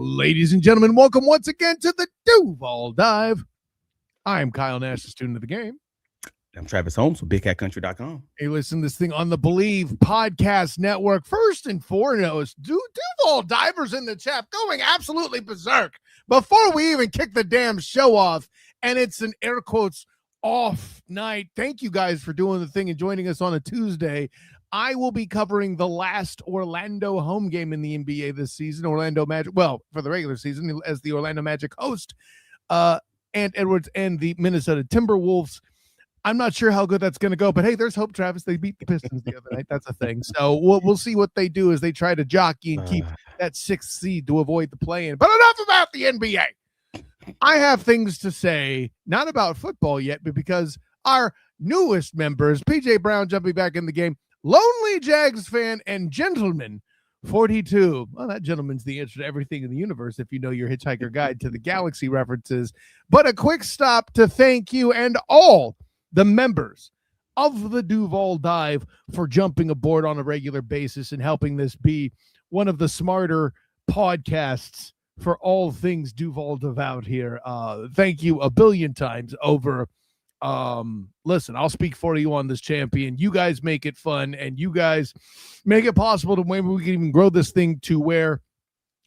Ladies and gentlemen, welcome once again to the Duval Dive. I'm Kyle Nash, the student of the game. I'm Travis Holmes with BigCatCountry.com. Hey, listen to this thing on the Believe Podcast Network. First and foremost, Duval Divers in the chat going absolutely berserk before we even kick the damn show off. And it's an air quotes off night. Thank you guys for doing the thing and joining us on a Tuesday. I will be covering the last Orlando home game in the NBA this season. Orlando Magic, well, for the regular season, as the Orlando Magic host, and Edwards and the Minnesota Timberwolves. I'm not sure how good that's going to go, but hey, there's hope, Travis. They beat the Pistons the other night. That's a thing. So we'll see what they do as they try to jockey and keep that sixth seed to avoid the play-in. But enough about the NBA. I have things to say, not about football yet, but because our newest members, PJ Brown jumping back in the game, lonely Jags fan and gentleman 42. Well, that gentleman's the answer to everything in the universe if you know your Hitchhiker Guide to the Galaxy references. But a quick stop to thank you and all the members of the Duval Dive for jumping aboard on a regular basis and helping this be one of the smarter podcasts for all things Duval Devout here. Thank you a billion times over. Listen, I'll speak for you on this, champion. You guys make it fun, and you guys make it possible to maybe we can even grow this thing to where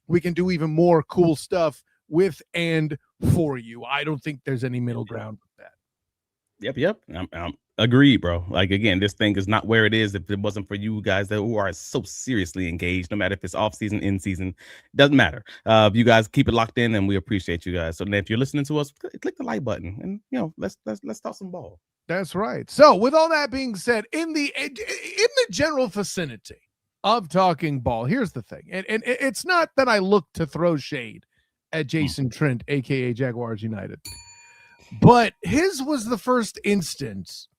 we can do even more cool stuff with and for you. I don't think there's any middle ground with that. Yep. I'm agreed, bro. Like, again, this thing is not where it is if it wasn't for you guys who are so seriously engaged, no matter if it's off season, in season, doesn't matter. You guys keep it locked in, and we appreciate you guys. So then if you're listening to us, click the like button, and let's talk some ball. That's right. So with all that being said, in the general vicinity of talking ball, here's the thing, and it's not that I look to throw shade at Jason Trent, aka Jaguars United. But his was the first instance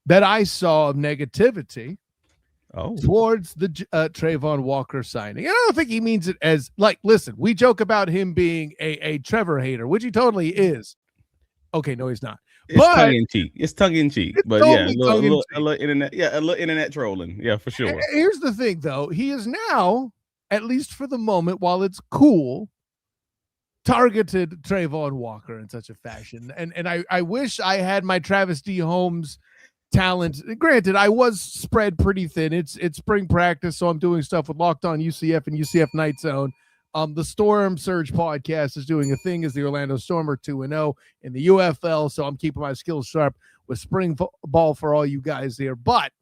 that I saw of negativity towards the Trayvon Walker signing. And I don't think he means it as, like, listen, we joke about him being a Trevor hater, which he totally is. Okay, no, he's not. It's tongue-in-cheek. It's tongue-in-cheek. But totally a little internet trolling. Yeah, for sure. And here's the thing, though. He is now, at least for the moment, while it's cool, targeted Trayvon Walker in such a fashion. And I wish I had my Travis D. Holmes talent. Granted, I was spread pretty thin. It's spring practice, so I'm doing stuff with Locked On UCF and UCF Night Zone. The Storm Surge podcast is doing a thing as the Orlando Storm are 2-0 in the UFL, so I'm keeping my skills sharp with spring ball for all you guys there. But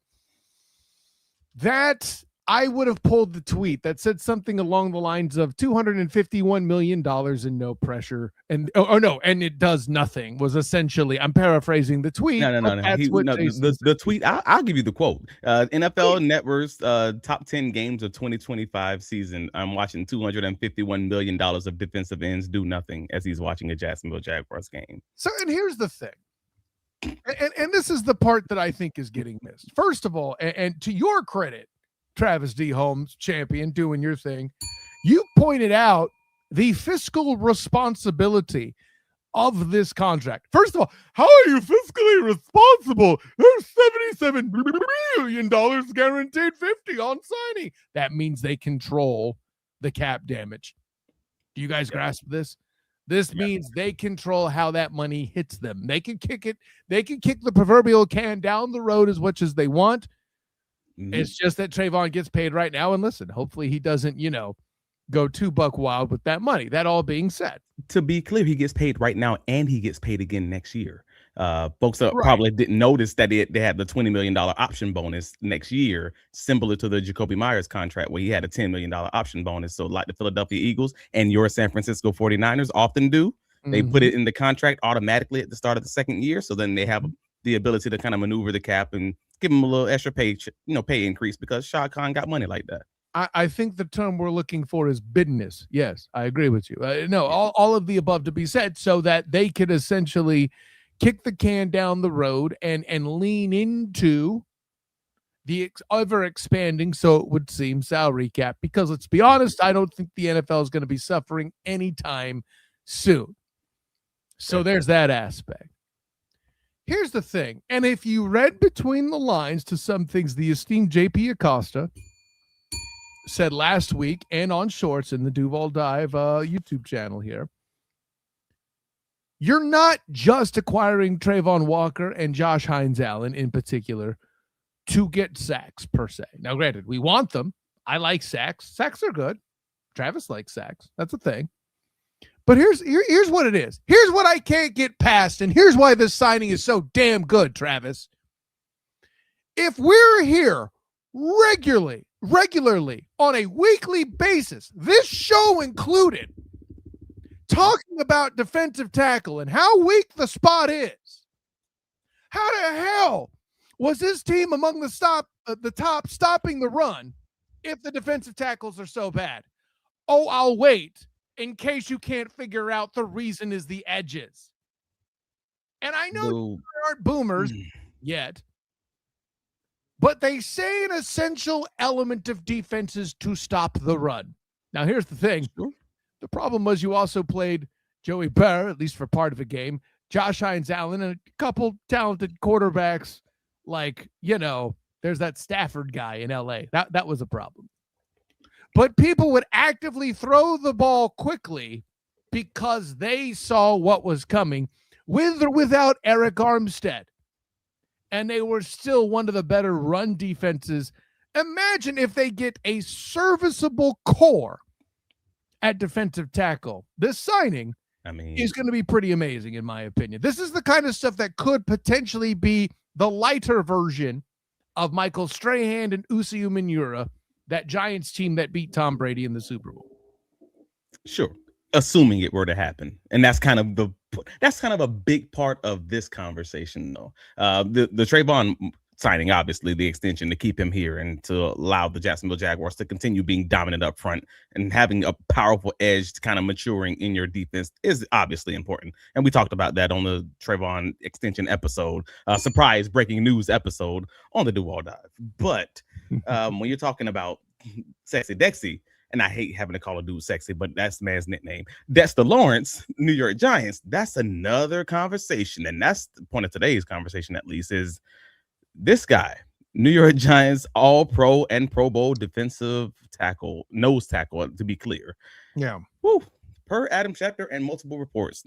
that I would have pulled the tweet that said something along the lines of $251 million in no pressure. And and it does nothing was essentially, I'm paraphrasing the tweet. No. The tweet, I'll give you the quote. NFL Network's top 10 games of 2025 season. I'm watching $251 million of defensive ends do nothing as he's watching a Jacksonville Jaguars game. So, and here's the thing. And this is the part that I think is getting missed. First of all, and to your credit, Travis D. Holmes, champion, doing your thing, you pointed out the fiscal responsibility of this contract. First of all, how are you fiscally responsible? There's $77 million guaranteed, 50 on signing. That means they control the cap damage. Do you guys grasp this? This means they control how that money hits them. They can kick it. They can kick the proverbial can down the road as much as they want. It's just that Trayvon gets paid right now. And listen, hopefully he doesn't, go too buck wild with that money. That all being said. To be clear, he gets paid right now and he gets paid again next year. Folks probably didn't notice that they had the $20 million option bonus next year, similar to the Jacoby Myers contract where he had a $10 million option bonus. So like the Philadelphia Eagles and your San Francisco 49ers often do, they put it in the contract automatically at the start of the second year. So then they have the ability to kind of maneuver the cap and give him a little extra pay increase because Shad Khan got money like that. I think the term we're looking for is business. Yes, I agree with you. All of the above to be said so that they could essentially kick the can down the road and lean into the ever expanding, so it would seem, salary cap. Because let's be honest, I don't think the NFL is going to be suffering anytime soon. So there's that aspect. Here's the thing, and if you read between the lines to some things, the esteemed JP Acosta said last week and on Shorts in the Duval Dive YouTube channel here, you're not just acquiring Trayvon Walker and Josh Hines Allen in particular to get sacks per se. Now, granted, we want them. I like sacks. Sacks are good. Travis likes sacks. That's a thing. But here's what it is. Here's what I can't get past, and here's why this signing is so damn good, Travis. If we're here regularly on a weekly basis, this show included, talking about defensive tackle and how weak the spot is, how the hell was this team among the top stopping the run if the defensive tackles are so bad? Oh, I'll wait in case you can't figure out the reason is the edges. And I know there aren't boomers yet, but they say an essential element of defense is to stop the run. Now, here's the thing. Sure. The problem was you also played Joey Burr, at least for part of a game, Josh Hines Allen, and a couple talented quarterbacks like, there's that Stafford guy in LA. That was a problem. But people would actively throw the ball quickly because they saw what was coming with or without Eric Armstead. And they were still one of the better run defenses. Imagine if they get a serviceable core at defensive tackle. This signing is going to be pretty amazing, in my opinion. This is the kind of stuff that could potentially be the lighter version of Michael Strahan and Usiu Minura, that Giants team that beat Tom Brady in the Super Bowl. Sure. Assuming it were to happen. And that's kind of a big part of this conversation, though. The Trayvon signing, obviously, the extension to keep him here and to allow the Jacksonville Jaguars to continue being dominant up front and having a powerful edge to kind of maturing in your defense is obviously important. And we talked about that on the Trayvon extension episode, surprise breaking news episode on the Duval Dive. But when you're talking about Sexy Dexy, and I hate having to call a dude sexy, but that's the man's nickname, Dexter Lawrence, New York Giants, that's another conversation. And that's the point of today's conversation, at least, is this guy, New York Giants, all-pro and Pro Bowl defensive tackle, nose tackle, to be clear. Yeah. Woo. Per Adam Schefter and multiple reports,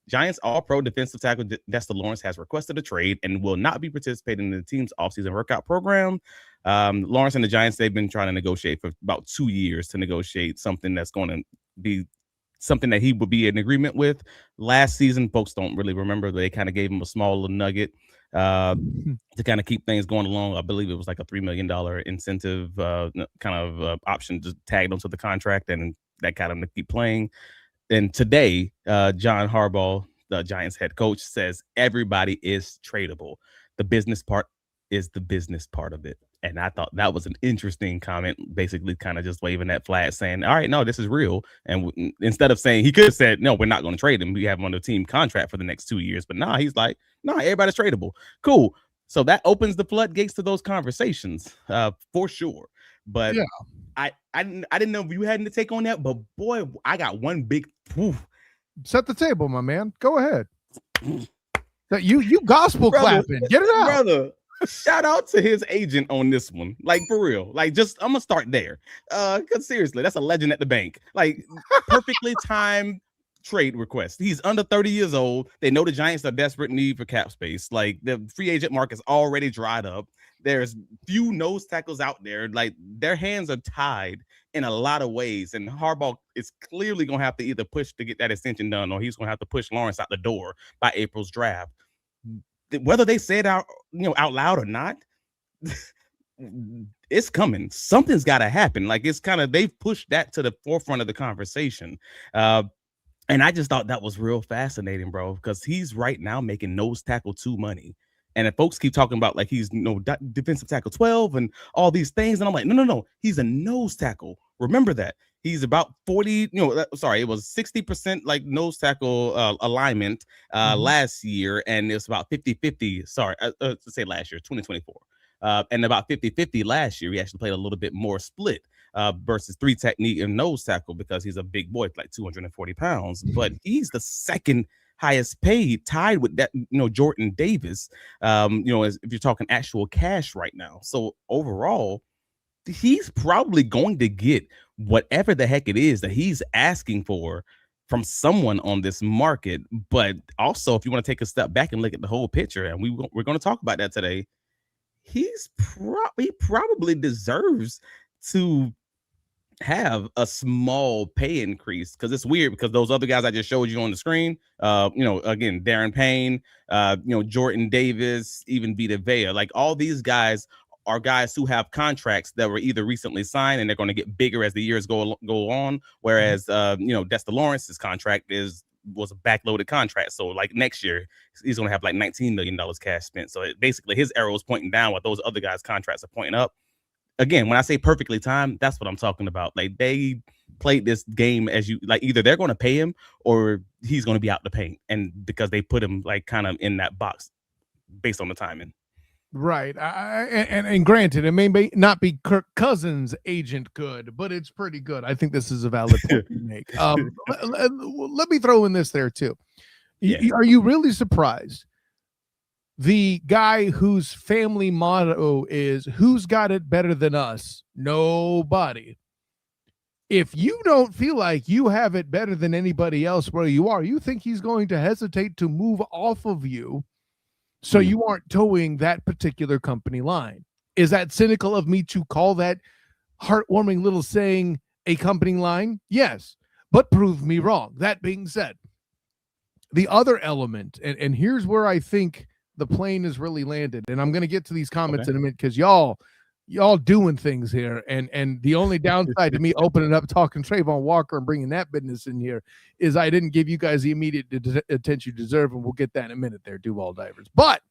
Giants all-pro defensive tackle Dexter Lawrence has requested a trade and will not be participating in the team's offseason workout program. Lawrence and the Giants, they've been trying to negotiate for about 2 years to negotiate something that's going to be something that he would be in agreement with. Last season, folks don't really remember. They kind of gave him a small little nugget to kind of keep things going along. I believe it was like a $3 million incentive option just tagged onto the contract, and that got him to keep playing. And today, John Harbaugh, the Giants head coach, says everybody is tradable. The business part is the business part of it. And I thought that was an interesting comment, basically kind of just waving that flag saying, all right, no, this is real. And instead of saying, he could have said, no, we're not going to trade him. We have him on the team contract for the next 2 years. But he's like, everybody's tradable. Cool. So that opens the floodgates to those conversations for sure. But yeah. I didn't know if you had to take on that, but boy, I got one big set the table, my man. Go ahead. You gospel clapping. Get it out. Brother, shout out to his agent on this one. Like, for real. Like, just I'm gonna start there. Because seriously, that's a legend at the bank. Like, perfectly timed trade request. He's under 30 years old. They know the Giants are desperate need for cap space. Like, the free agent market is already dried up. There's few nose tackles out there. Like, their hands are tied in a lot of ways. And Harbaugh is clearly going to have to either push to get that extension done, or he's going to have to push Lawrence out the door by April's draft. Whether they say it out loud or not, it's coming. Something's got to happen. Like, it's kind of, they've pushed that to the forefront of the conversation. And I just thought that was real fascinating, bro, because he's right now making nose tackle 2 money. And if folks keep talking about like he's defensive tackle 12 and all these things, and I'm like, no, he's a nose tackle. Remember that. He's about 40, it was 60% like nose tackle alignment last year, and it's about 50-50. Sorry, to say last year, 2024. And about 50-50 last year. He actually played a little bit more split versus 3 technique and nose tackle because he's a big boy, like 240 pounds. But he's the second highest paid, tied with that, Jordan Davis, if you're talking actual cash right now. So overall, he's probably going to get whatever the heck it is that he's asking for from someone on this market. But also, if you want to take a step back and look at the whole picture, and we're going to talk about that today, he probably deserves to have a small pay increase, because it's weird because those other guys I just showed you on the screen, again, Darren Payne, Jordan Davis, even Vita Vea, like all these guys are guys who have contracts that were either recently signed and they're going to get bigger as the years go on. Whereas, Dexter Lawrence's contract was a backloaded contract. So like next year, he's going to have like $19 million cash spent. So basically his arrow is pointing down while those other guys' contracts are pointing up. Again, when I say perfectly timed, that's what I'm talking about. Like they played this game as either they're going to pay him or he's going to be out the paint. And because they put him like kind of in that box based on the timing. Right. And granted, it may not be Kirk Cousins' agent good, but it's pretty good. I think this is a valid point to make. Let me throw in this there too. Yeah. Are you really surprised? The guy whose family motto is "Who's got it better than us? Nobody." If you don't feel like you have it better than anybody else where you are, you think he's going to hesitate to move off of you so you aren't towing that particular company line. Is that cynical of me to call that heartwarming little saying a company line? Yes, but prove me wrong. That being said, the other element, and here's where I think the plane is really landed, and I'm going to get to these comments in a minute because y'all doing things here, and the only downside to me opening up talking Trayvon Walker and bringing that business in here is I didn't give you guys the immediate attention you deserve, and we'll get that in a minute there, Duval Divers. But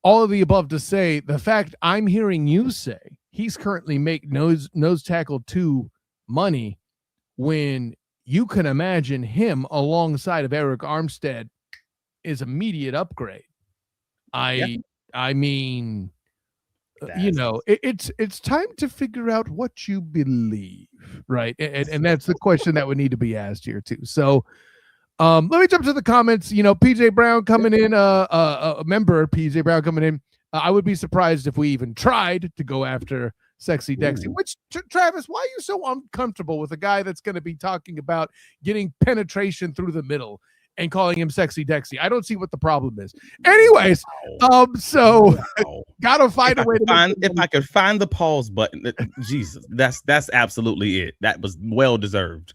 all of the above to say, the fact I'm hearing you say he's currently make nose tackle 2 money when you can imagine him alongside of Eric Armstead is immediate upgrade. I mean, it's time to figure out what you believe, right? And that's the question that would need to be asked here too. So let me jump to the comments. PJ Brown coming in, a member PJ Brown coming in. I would be surprised if we even tried to go after Sexy Dexy. Which, Travis, why are you so uncomfortable with a guy that's going to be talking about getting penetration through the middle and calling him Sexy Dexy? I don't see what the problem is. Anyways, gotta find a way if I could find the pause button. Jesus, that's absolutely it. That was well deserved.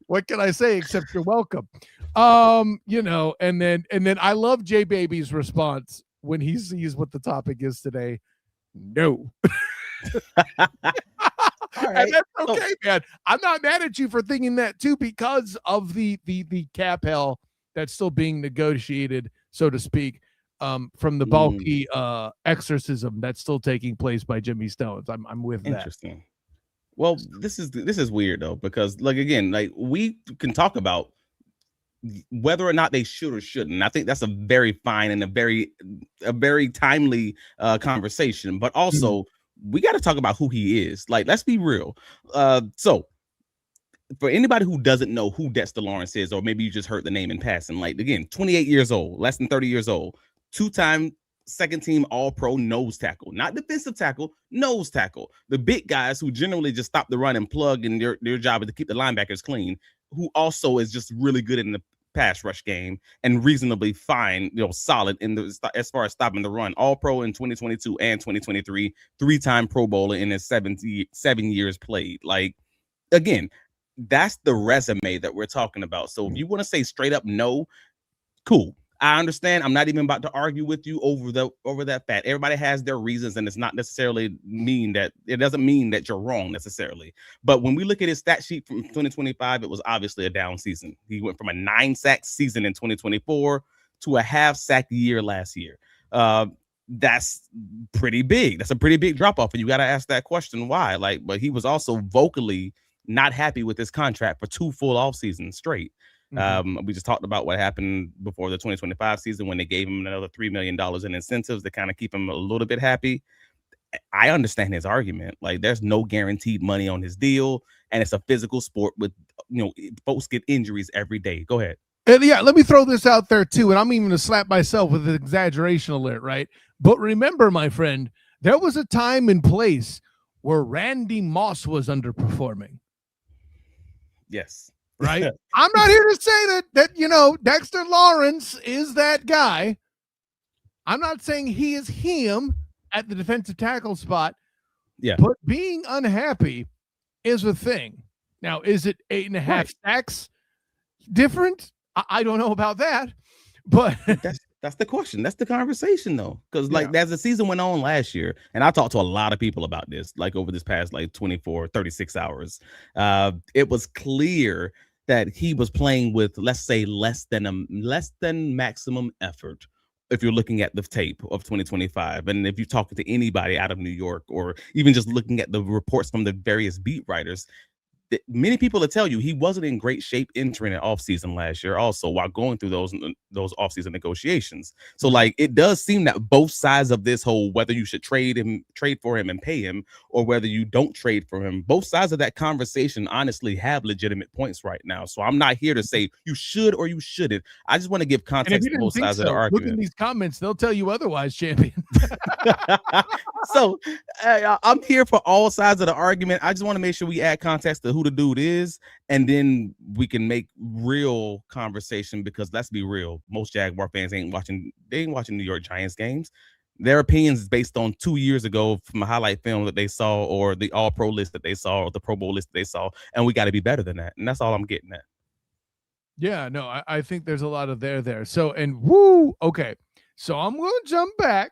What can I say except you're welcome? And then I love J Baby's response when he sees what the topic is today. No. All right. And that's okay, man. I'm not mad at you for thinking that too, because of the cap hell that's still being negotiated, so to speak, from the bulky exorcism that's still taking place by Jimmy Stones. I'm with that. Interesting. Well, this is weird though, because like we can talk about whether or not they should or shouldn't. I think that's a very fine and a very timely conversation, but also we got to talk about who he is. Like, let's be real. So for anybody who doesn't know who Dexter Lawrence is, or maybe you just heard the name in passing, like, again, 28 years old, less than 30 years old, 2-time second team All-Pro nose tackle, not defensive tackle, nose tackle. The big guys who generally just stop the run and plug, and their job is to keep the linebackers clean, who also is just really good in the pass rush game and reasonably fine, solid as far as stopping the run. All-Pro in 2022 and 2023, 3-time Pro Bowler in his 7 years played. Like, again, that's the resume that we're talking about. So if you want to say straight up no, cool. I understand. I'm not even about to argue with you over that fact. Everybody has their reasons, and it's not necessarily it doesn't mean that you're wrong necessarily. But when we look at his stat sheet from 2025, it was obviously a down season. He went from a 9-sack season in 2024 to a half-sack year last year. That's pretty big. That's a pretty big drop off, and you got to ask that question why. But he was also vocally not happy with his contract for 2 full off seasons straight. We just talked about what happened before the 2025 season when they gave him another $3 million in incentives to kind of keep him a little bit happy. I understand his argument. Like, there's no guaranteed money on his deal, and it's a physical sport with, folks get injuries every day. Go ahead. And let me throw this out there too, and I'm even going to slap myself with an exaggeration alert, right? But remember, my friend, there was a time and place where Randy Moss was underperforming. Yes. Right. I'm not here to say that Dexter Lawrence is that guy. I'm not saying he is him at the defensive tackle spot. Yeah. But being unhappy is a thing. Now, is it 8.5 sacks different? I don't know about that. But that's the question. That's the conversation, though. Because as the season went on last year, and I talked to a lot of people about this, like over this past 36 hours, it was clear that he was playing with, let's say, less than maximum effort. If you're looking at the tape of 2025, and if you talk to anybody out of New York, or even just looking at the reports from the various beat writers, many people will tell you he wasn't in great shape entering an offseason last year, also while going through those offseason negotiations. So it does seem that both sides of this whole, whether you should trade for him and pay him, or whether you don't trade for him, both sides of that conversation honestly have legitimate points right now. So I'm not here to say you should or you shouldn't. I just want to give context to both sides of the argument. Look at these comments; they'll tell you otherwise, champion. So I'm here for all sides of the argument. I just want to make sure we add context to who the dude is, and then we can make real conversation, because let's be real, most Jaguar fans ain't watching New York Giants games. Their opinions is based on 2 years ago from a highlight film that they saw, or the all-pro list that they saw, or the Pro Bowl list that they saw, and we got to be better than that. And that's all I'm getting at. Yeah, no, I think there's a lot of there. So, okay. So I'm going to jump back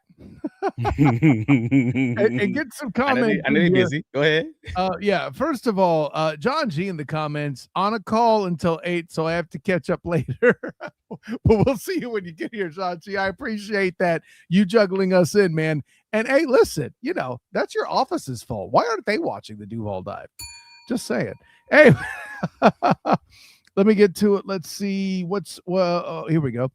and get some comments. I know you're busy. Go ahead. Yeah. First of all, John G in the comments, on a call until 8, so I have to catch up later. But we'll see you when you get here, John G. I appreciate that, you juggling us in, man. And hey, listen, that's your office's fault. Why aren't they watching the Duval dive? Just saying. Hey, let me get to it. Let's see here we go.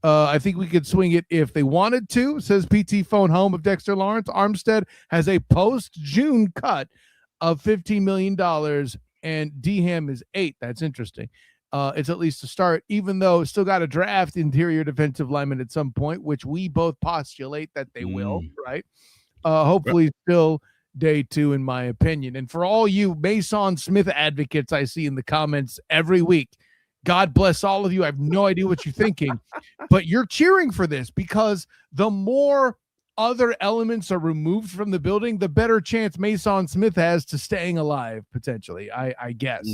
I think we could swing it if they wanted to, says PT Phone Home of Dexter Lawrence. Armstead has a post-June cut of $15 million, and Deham is 8. That's interesting. It's at least a start, even though still got to draft interior defensive lineman at some point, which we both postulate that they will, right? Hopefully still day 2, in my opinion. And for all you Mason Smith advocates I see in the comments every week, God bless all of you. I have no idea what you're thinking, but you're cheering for this, because the more other elements are removed from the building, the better chance Mason Smith has to staying alive, potentially, I guess.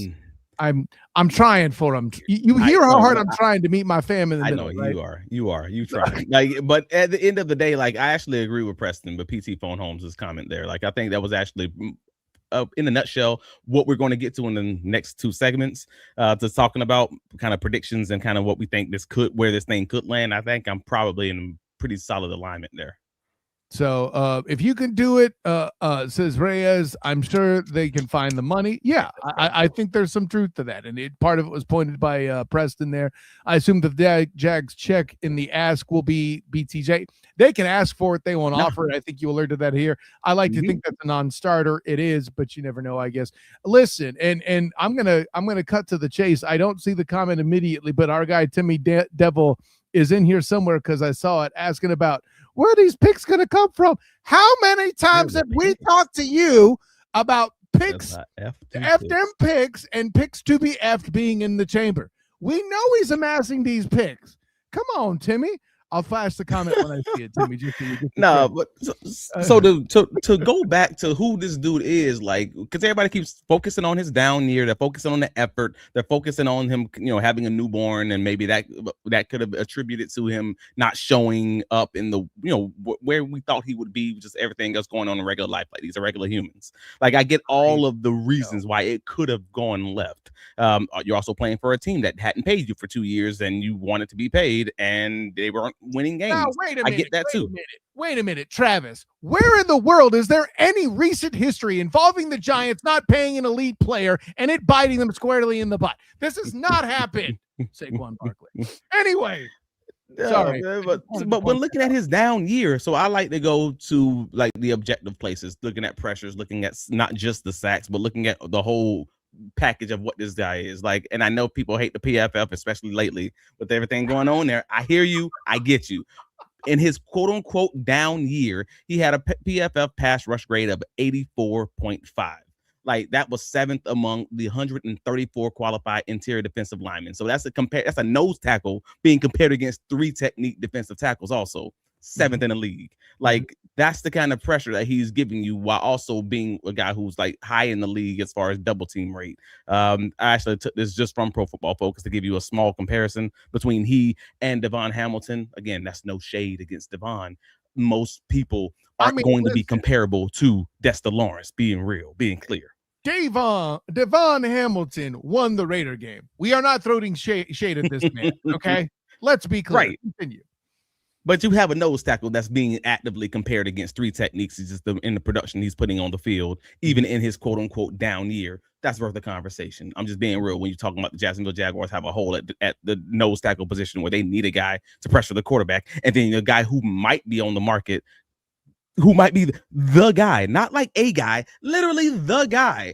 I'm trying for him. You hear how hard I'm trying to meet my fam in the middle. I know, right? You are. You try. But at the end of the day, I actually agree with Preston, but PT Phone Holmes' comment there. I think that was actually, in a nutshell, what we're going to get to in the next 2 segments, to talking about kind of predictions and kind of what we think where this thing could land. I think I'm probably in pretty solid alignment there. So if you can do it, says Reyes, I'm sure they can find the money. Yeah, I think there's some truth to that. And part of it was pointed by Preston there. I assume the Jags check in the ask will be BTJ. They can ask for it. They won't offer it. I think you alerted that here. I like to think that's a non-starter. It is, but you never know, I guess. Listen, and I'm gonna cut to the chase. I don't see the comment immediately, but our guy Timmy Devil is in here somewhere, because I saw it, asking about where are these picks going to come from. How many times have we talked to you about picks, F them picks, and picks to be F'd being in the chamber? We know he's amassing these picks. Come on, Timmy. I'll flash the comment when I see it, Timmy. Just so you get but so to go back to who this dude is, because everybody keeps focusing on his down year, they're focusing on the effort, they're focusing on him, having a newborn, and maybe that could have attributed to him not showing up in the where we thought he would be, just everything else going on in regular life. These are regular humans. I get all of the reasons why it could have gone left. You're also playing for a team that hadn't paid you for 2 years, and you wanted to be paid, and they weren't winning games. Now, wait a minute. I get that too. Wait a minute, Travis. Where in the world is there any recent history involving the Giants not paying an elite player and it biting them squarely in the butt? This has not happened. Saquon Barkley. Anyway. Sorry. But when looking at his down year, so I like to go to the objective places, looking at pressures, looking at not just the sacks, but looking at the whole package of what this guy is and I know people hate the PFF, especially lately with everything going on there. I hear you. I get you. In his quote unquote down year, he had a PFF pass rush grade of 84.5. Like that was 7th among the 134 qualified interior defensive linemen. So that's a nose tackle being compared against 3 technique defensive tackles, also 7th in the league. Like that's the kind of pressure that he's giving you while also being a guy who's like high in the league as far as double team rate. I actually took this just from Pro Football Focus to give you a small comparison between he and Devon Hamilton. Again, that's no shade against Devon. Most people aren't going to be comparable to Dexter Lawrence, being real, being clear. Devon Hamilton won the Raider game. We are not throwing shade at this man, okay? Let's be clear. Right. Continue. But you have a nose tackle that's being actively compared against 3 techniques. He's just in the production he's putting on the field, even in his quote unquote down year. That's worth the conversation. I'm just being real when you're talking about the Jacksonville Jaguars have a hole at the nose tackle position where they need a guy to pressure the quarterback, and then a guy who might be on the market, who might be the guy, not like a guy, literally the guy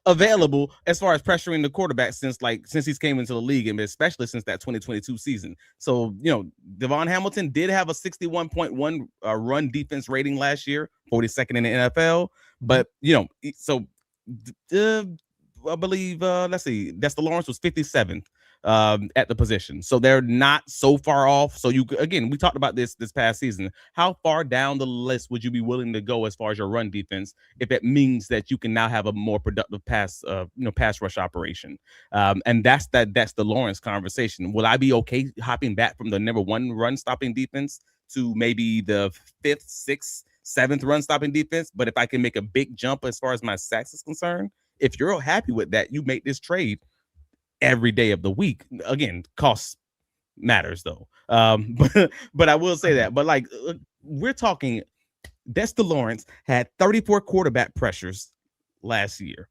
available as far as pressuring the quarterback since he's came into the league, and especially since that 2022 season. So, Devon Hamilton did have a 61.1 run defense rating last year, 42nd in the NFL. But, I believe, let's see, Dexter Lawrence was 57th at the position. So they're not so far off. So we talked about this past season. How far down the list would you be willing to go as far as your run defense if it means that you can now have a more productive pass rush operation? And that's the Lawrence conversation. Will I be okay hopping back from the number 1 run stopping defense to maybe the 5th, 6th, 7th run stopping defense? But if I can make a big jump as far as my sacks is concerned, if you're happy with that, you make this trade every day of the week. Again, cost matters though. But I will say that. But we're talking, Dexter Lawrence had 34 quarterback pressures last year.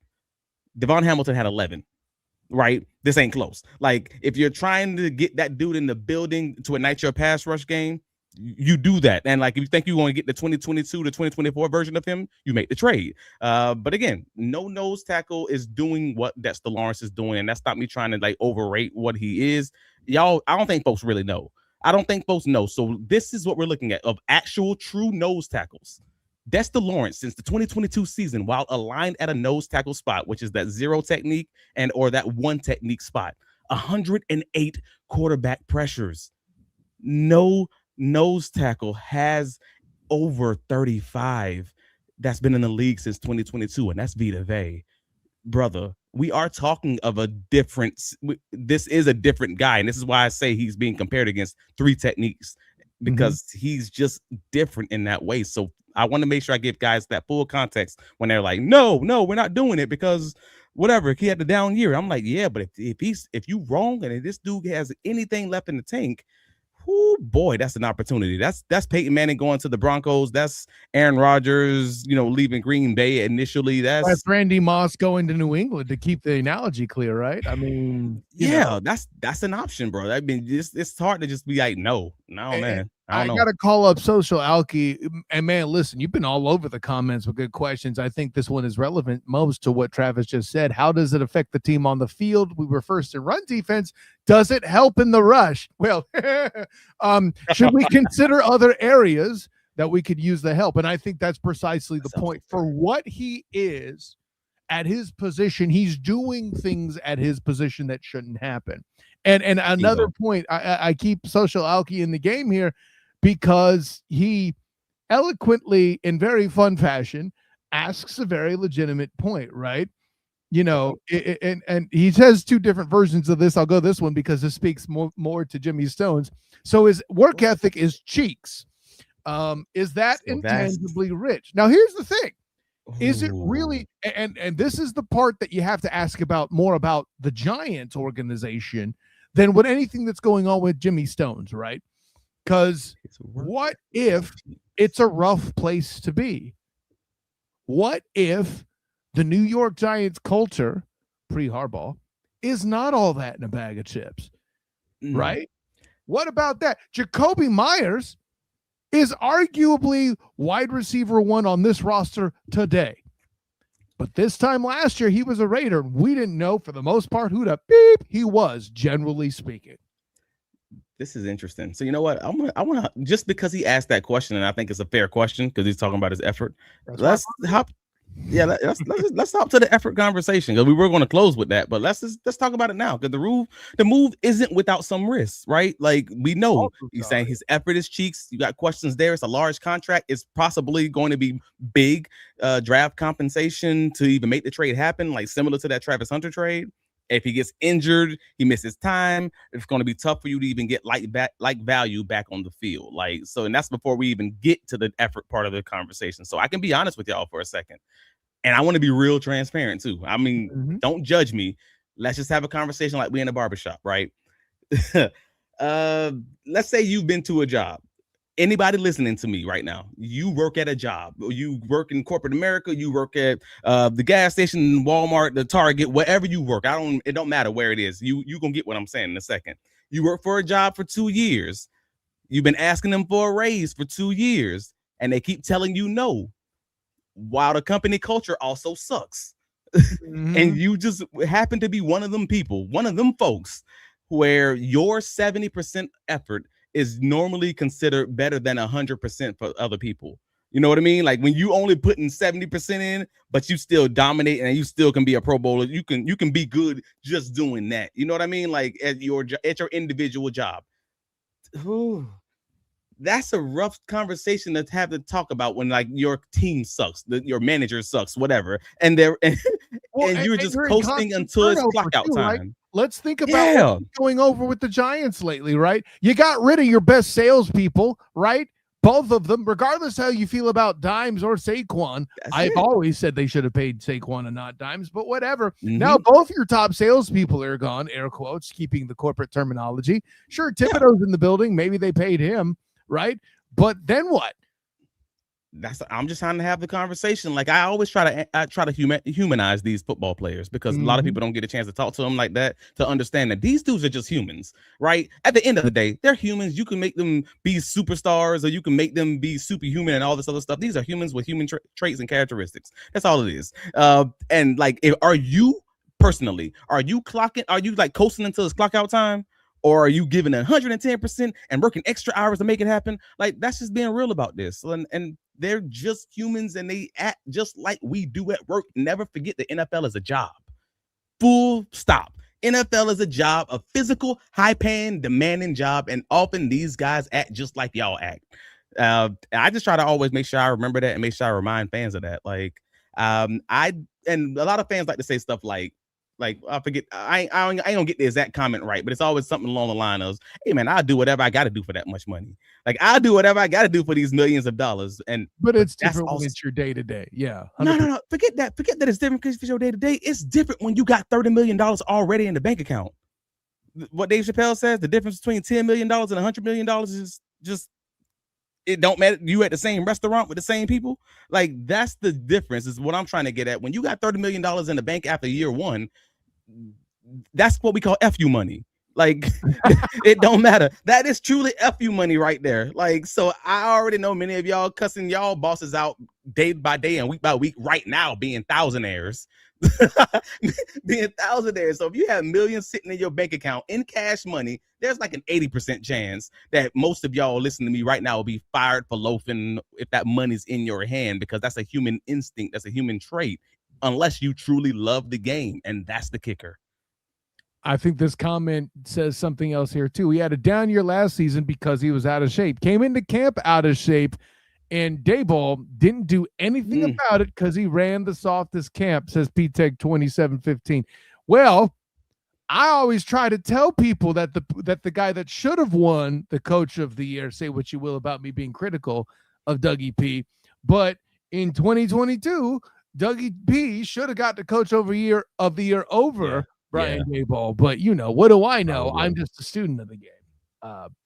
Devon Hamilton had 11. Right? This ain't close. Like, if you're trying to get that dude in the building to ignite your pass rush game, you do that. And if you think you want to get the 2022 to 2024 version of him, you make the trade. But again, no nose tackle is doing what Dexter Lawrence is doing, and that's not me trying to overrate what he is. Y'all, I don't think folks really know. I don't think folks know. So this is what we're looking at of actual true nose tackles. Dexter Lawrence, since the 2022 season, while aligned at a nose tackle spot, which is that 0 technique or that 1 technique spot, 108 quarterback pressures. No nose tackle has over 35 that's been in the league since 2022, and that's Vita Vea. Brother, we are talking of a different, this is a different guy, and this is why I say he's being compared against 3 techniques, because he's just different in that way. So I want to make sure I give guys that full context when they're like, no, we're not doing it because whatever, he had the down year. I'm like, yeah, but if you wrong and if this dude has anything left in the tank, oh boy, that's an opportunity. That's Peyton Manning going to the Broncos. That's Aaron Rodgers, leaving Green Bay initially. That's Randy Moss going to New England, to keep the analogy clear, right? I mean, that's an option, bro. I mean, it's hard to just be like, no, man. I gotta call up Social Alky, and man, listen, you've been all over the comments with good questions. I think this one is relevant most to what Travis just said. How does it affect the team on the field? We were first in run defense. Does it help in the rush? Well, should we consider other areas that we could use the help? And I think that's precisely the point. For what he is at his position, he's doing things at his position that shouldn't happen. And another point, I keep Social Alky in the game here, because he eloquently, in very fun fashion, asks a very legitimate point, right? And he says 2 different versions of this. I'll go this one because this speaks more to Jimmy Stones. So his work ethic is cheeks. Is that intangibly rich? Now, here's the thing. Is it really, and this is the part that you have to ask more about the Giants organization than what anything that's going on with Jimmy Stones, right? Because what if it's a rough place to be? What if the New York Giants culture, pre-Harbaugh, is not all that in a bag of chips, right? What about that? Jakobi Meyers is arguably wide receiver 1 on this roster today. But this time last year, he was a Raider. We didn't know, for the most part, who the beep he was, generally speaking. This is interesting. So you know what? I want to, just because he asked that question, and I think it's a fair question because he's talking about his effort. Let's hop. Yeah, let's hop to the effort conversation because we were going to close with that, but let's talk about it now because the move isn't without some risks, right? Like we know he's saying his effort is cheeks. You got questions there. It's a large contract. It's possibly going to be big draft compensation to even make the trade happen, like similar to that Travis Hunter trade. If he gets injured, he misses time, it's going to be tough for you to even get like value back on the field. Like, so, and that's before we even get to the effort part of the conversation. So I can be honest with y'all for a second. And I want to be real transparent too. I mean, don't judge me. Let's just have a conversation like we in a barbershop, right? Let's say you've been to a job. Anybody listening to me right now, you work at a job, you work in corporate America, you work at the gas station, Walmart, the Target, wherever you work. It don't matter where it is. You gonna get what I'm saying in a second. You work for a job for 2 years. You've been asking them for a raise for 2 years, and they keep telling you no, while the company culture also sucks. And you just happen to be one of them people, one of them folks, where your 70% effort is normally considered better than 100% for other people. You know what I mean? Like when you only putting 70% in, but you still dominate and you still can be a Pro Bowler. You can be good just doing that. You know what I mean? Like at your individual job. Ooh, that's a rough conversation to have to talk about when like your team sucks, your manager sucks, whatever, and they're and you're just coasting until it's clock out time. Right? Let's think about what's going over with the Giants lately, right? You got rid of your best salespeople, right? Both of them, regardless how you feel about Dimes or Saquon. I've always said they should have paid Saquon and not Dimes, but whatever. Now both your top salespeople are gone, air quotes, keeping the corporate terminology. Sure, Thibodeau's in the building. Maybe they paid him, right? But then what? I'm just trying to have the conversation. Like I always try to humanize these football players because a lot of people don't get a chance to talk to them like that, to understand that these dudes are just humans, right? At the end of the day, they're humans. You can make them be superstars or you can make them be superhuman and all this other stuff. These are humans with human traits and characteristics. That's all it is. And like, are you personally like coasting until it's clock out time? Or are you giving 110% and working extra hours to make it happen? Like, that's just being real about this. And they're just humans and they act just like we do at work. Never forget the NFL is a job. Full stop. NFL is a job, a physical, high-paying, demanding job. And often these guys act just like y'all act. I just try to always make sure I remember that and make sure I remind fans of that. Like, and a lot of fans like to say stuff like I forget, I ain't gonna get the exact comment right, but it's always something along the line of, hey man, I'll do whatever I gotta do for that much money. Like I'll do whatever I gotta do for these millions of dollars. But it's different when it's your day to day. Yeah. 100%. No. Forget that it's different because it's your day to day. It's different when you got $30 million already in the bank account. What Dave Chappelle says, the difference between $10 million and $100 million is just, it don't matter. You at the same restaurant with the same people. Like that's the difference is what I'm trying to get at. When you got $30 million in the bank after year one, that's what we call FU money. Like it don't matter. That is truly FU money right there. Like, so I already know many of y'all cussing y'all bosses out day by day and week by week right now being thousandaires. Being thousandaires. So if you have millions sitting in your bank account in cash money, there's like an 80% chance that most of y'all listening to me right now will be fired for loafing if that money's in your hand, because that's a human instinct. That's a human trait, unless you truly love the game. And that's the kicker. I think this comment says something else here too. He had a down year last season because he was out of shape, came into camp out of shape, and Dayball didn't do anything about it because he ran the softest camp, says P-Tech 2715. Well, I always try to tell people that the guy that should have won the coach of the year, say what you will about me being critical of Dougie P, but in 2022, Dougie P should have got the coach of the year over Brian Dayball. But you know, what do I know? I'm just a student of the game.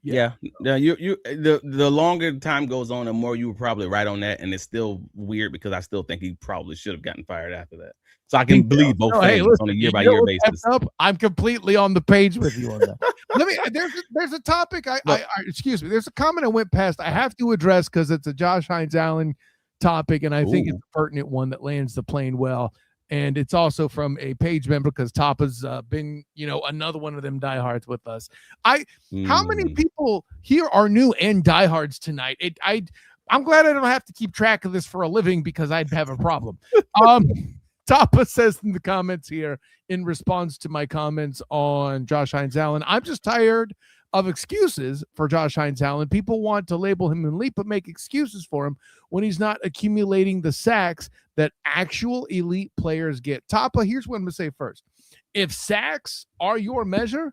The longer time goes on, the more you were probably right on that, and it's still weird because I still think he probably should have gotten fired after that. So I can believe both things on a year by year basis. I'm completely on the page with you on that. There's a topic. Excuse me. There's a comment I went past. I have to address because it's a Josh Hines Allen topic, and I think it's a pertinent one that lands the plane well. And it's also from a page member because Tapa's been, another one of them diehards with us. How many people here are new and diehards tonight? I'm glad I don't have to keep track of this for a living because I'd have a problem. Tapa says in the comments here, in response to my comments on Josh Hines Allen, I'm just tired of excuses for Josh Hines Allen. People want to label him elite, but make excuses for him when he's not accumulating the sacks that actual elite players get. Tapa, here's what I'm going to say first. If sacks are your measure,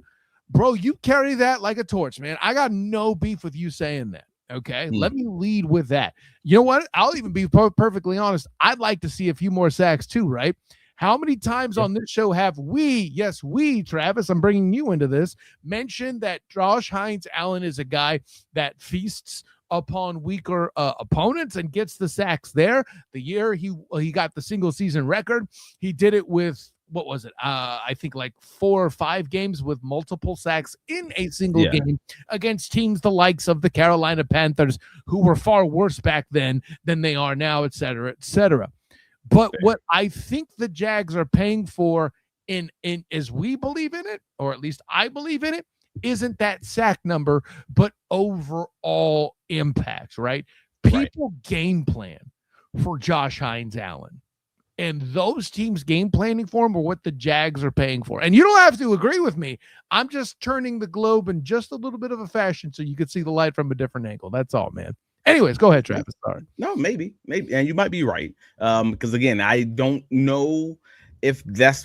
bro, you carry that like a torch, man. I got no beef with you saying that. Okay, let me lead with that. You know what? I'll even be perfectly honest. I'd like to see a few more sacks too, right? How many times on this show have we, Travis, I'm bringing you into this, mentioned that Josh Hines Allen is a guy that feasts upon weaker opponents and gets the sacks there? The year he got the single season record, he did it with, what was it? I think like 4 or 5 games with multiple sacks in a single game against teams the likes of the Carolina Panthers, who were far worse back then than they are now, et cetera, et cetera. But what I think the Jags are paying for in as we believe in it, or at least I believe in it, isn't that sack number, but overall impact, right? People game plan for Josh Hines Allen. And those teams game planning for him are what the Jags are paying for. And you don't have to agree with me. I'm just turning the globe in just a little bit of a fashion so you could see the light from a different angle. That's all, man. Anyways, go ahead, Travis. Sorry. No, maybe. And you might be right. Because again, I don't know if that's,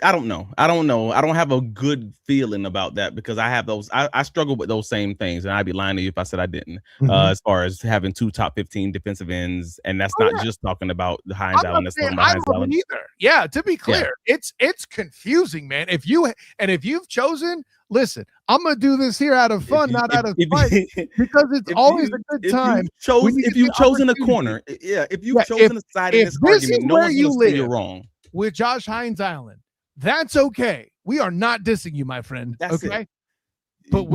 I don't know. I don't have a good feeling about that because I have those, I struggle with those same things. And I'd be lying to you if I said I didn't, as far as having 2 top 15 defensive ends. And that's not just talking about the Hines Allen. That's talking about Hines Allen either. Yeah, to be clear, it's confusing, man. If you've chosen, listen, I'm gonna do this here out of fun, not out of spite, because it's always a good time. If you've chosen a corner, if you've chosen a side in this argument, no one's gonna say you're wrong. With Josh Hines Allen, that's okay. We are not dissing you, my friend. That's okay. It. But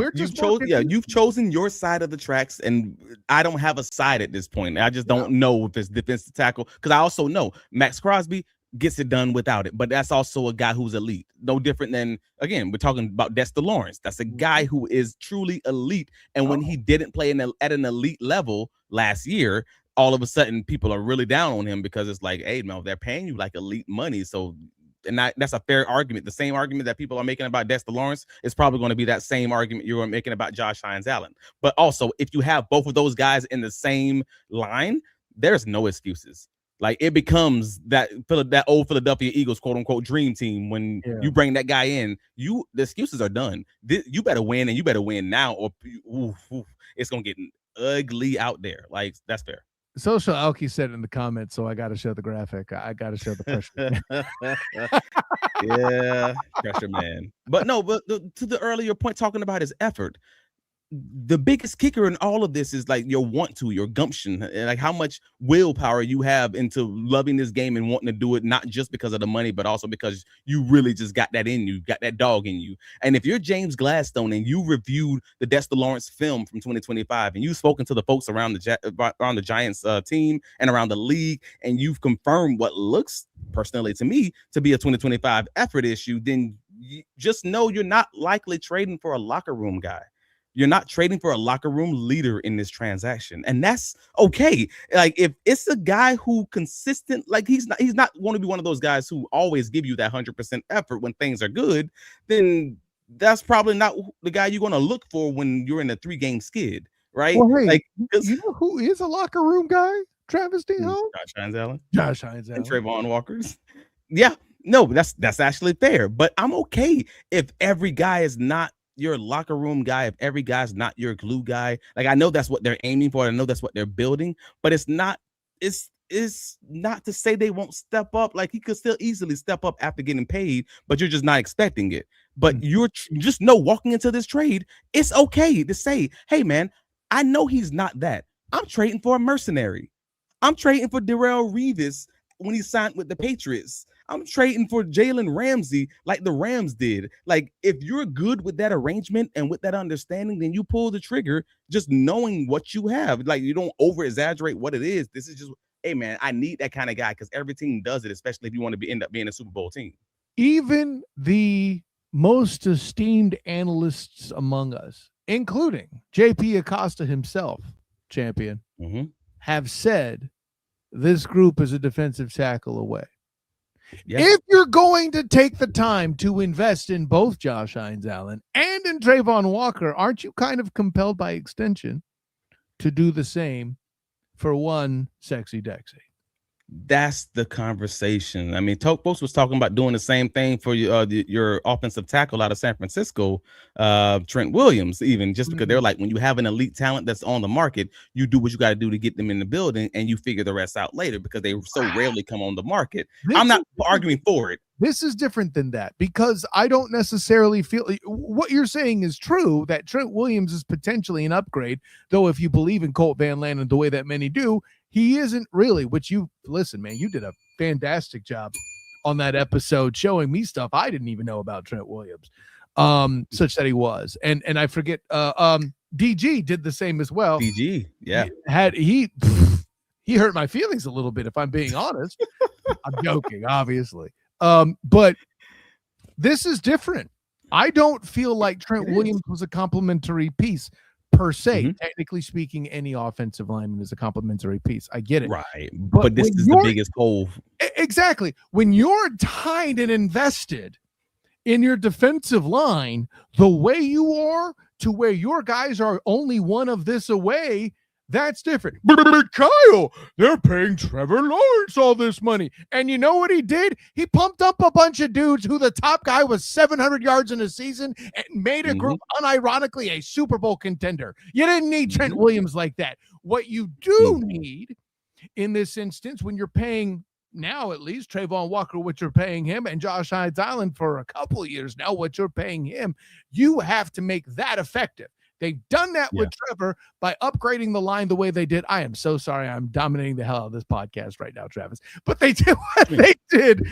you've chosen your side of the tracks, and I don't have a side at this point. I just don't know if it's defensive tackle, because I also know Max Crosby gets it done without it, but that's also a guy who's elite. No different than, again, we're talking about Dexter Lawrence. That's a guy who is truly elite, and when he didn't play at an elite level last year, all of a sudden people are really down on him because it's like, hey, man, they're paying you like elite money, so. And that's a fair argument. The same argument that people are making about Dexter Lawrence is probably going to be that same argument you're making about Josh Hines Allen. But also, if you have both of those guys in the same line, there's no excuses. Like, it becomes that old Philadelphia Eagles, quote unquote, dream team. When you bring that guy in, the excuses are done. You better win, and you better win now, or it's going to get ugly out there. Like, that's fair. Social Alki said in the comments, so I got to show the graphic. I got to show the pressure. Pressure man. But no, to the earlier point, talking about his effort, the biggest kicker in all of this is like your gumption, and like how much willpower you have into loving this game and wanting to do it, not just because of the money, but also because you really just got that in you, got that dog in you. And if you're James Gladstone and you reviewed the Dexter Lawrence film from 2025 and you've spoken to the folks around the Giants team and around the league, and you've confirmed what looks personally to me to be a 2025 effort issue, then you just know you're not likely trading for a locker room guy. You're not trading for a locker room leader in this transaction. And that's okay. Like, if it's a guy who consistent, like he's not going to be one of those guys who always give you that 100% effort when things are good, then that's probably not the guy you're going to look for when you're in a 3-game skid, right? Well, hey, like, you know who is a locker room guy? Travis D. Home? Josh Hines Allen. And Trayvon Walkers. Yeah, no, that's actually fair. But I'm okay if every guy is not your locker room guy, if every guy's not your glue guy. Like, I know that's what they're aiming for. I know that's what they're building, but it's not to say they won't step up. Like, he could still easily step up after getting paid, but you're just not expecting it. But you're just know walking into this trade, it's okay to say, hey man, I know he's not that. I'm trading for a mercenary. I'm trading for Darrelle Revis when he signed with the Patriots. I'm trading for Jalen Ramsey like the Rams did. Like, if you're good with that arrangement and with that understanding, then you pull the trigger just knowing what you have. Like, you don't over exaggerate what it is. This is just hey man, I need that kind of guy because every team does it, especially if you want to end up being a Super Bowl team. Even the most esteemed analysts among us, including JP Acosta himself, champion, have said this group is a defensive tackle away. Yeah. If you're going to take the time to invest in both Josh Hines-Allen and in Trayvon Walker, aren't you kind of compelled by extension to do the same for one sexy Dexy? That's the conversation. I mean, folks was talking about doing the same thing for your offensive tackle out of San Francisco, Trent Williams, even just because they're like, when you have an elite talent that's on the market, you do what you got to do to get them in the building and you figure the rest out later because they so rarely come on the market. I'm not arguing for it. This is different than that because I don't necessarily feel what you're saying is true, that Trent Williams is potentially an upgrade, though if you believe in Colt Van Lannon the way that many do, he isn't really. Which you listen, man, you did a fantastic job on that episode showing me stuff I didn't even know about Trent Williams, such that he was. And I forget, DG did the same as well. DG, yeah. He hurt my feelings a little bit, if I'm being honest. I'm joking, obviously. But this is different. I don't feel like Trent Williams was a complimentary piece per se. Technically speaking, any offensive lineman is a complimentary piece. I get it. Right. But this is the biggest hole. Exactly. When you're tied and invested in your defensive line the way you are, to where your guys are only one of this away, that's different. But Kyle, they're paying Trevor Lawrence all this money. And you know what he did? He pumped up a bunch of dudes who the top guy was 700 yards in a season and made a group unironically a Super Bowl contender. You didn't need Trent Williams like that. What you do need in this instance, when you're paying now at least Trayvon Walker what you're paying him, and Josh Hines-Allen for a couple of years now what you're paying him, you have to make that effective. They've done that with Trevor by upgrading the line the way they did. I am so sorry. I'm dominating the hell out of this podcast right now, Travis. But they did what they did.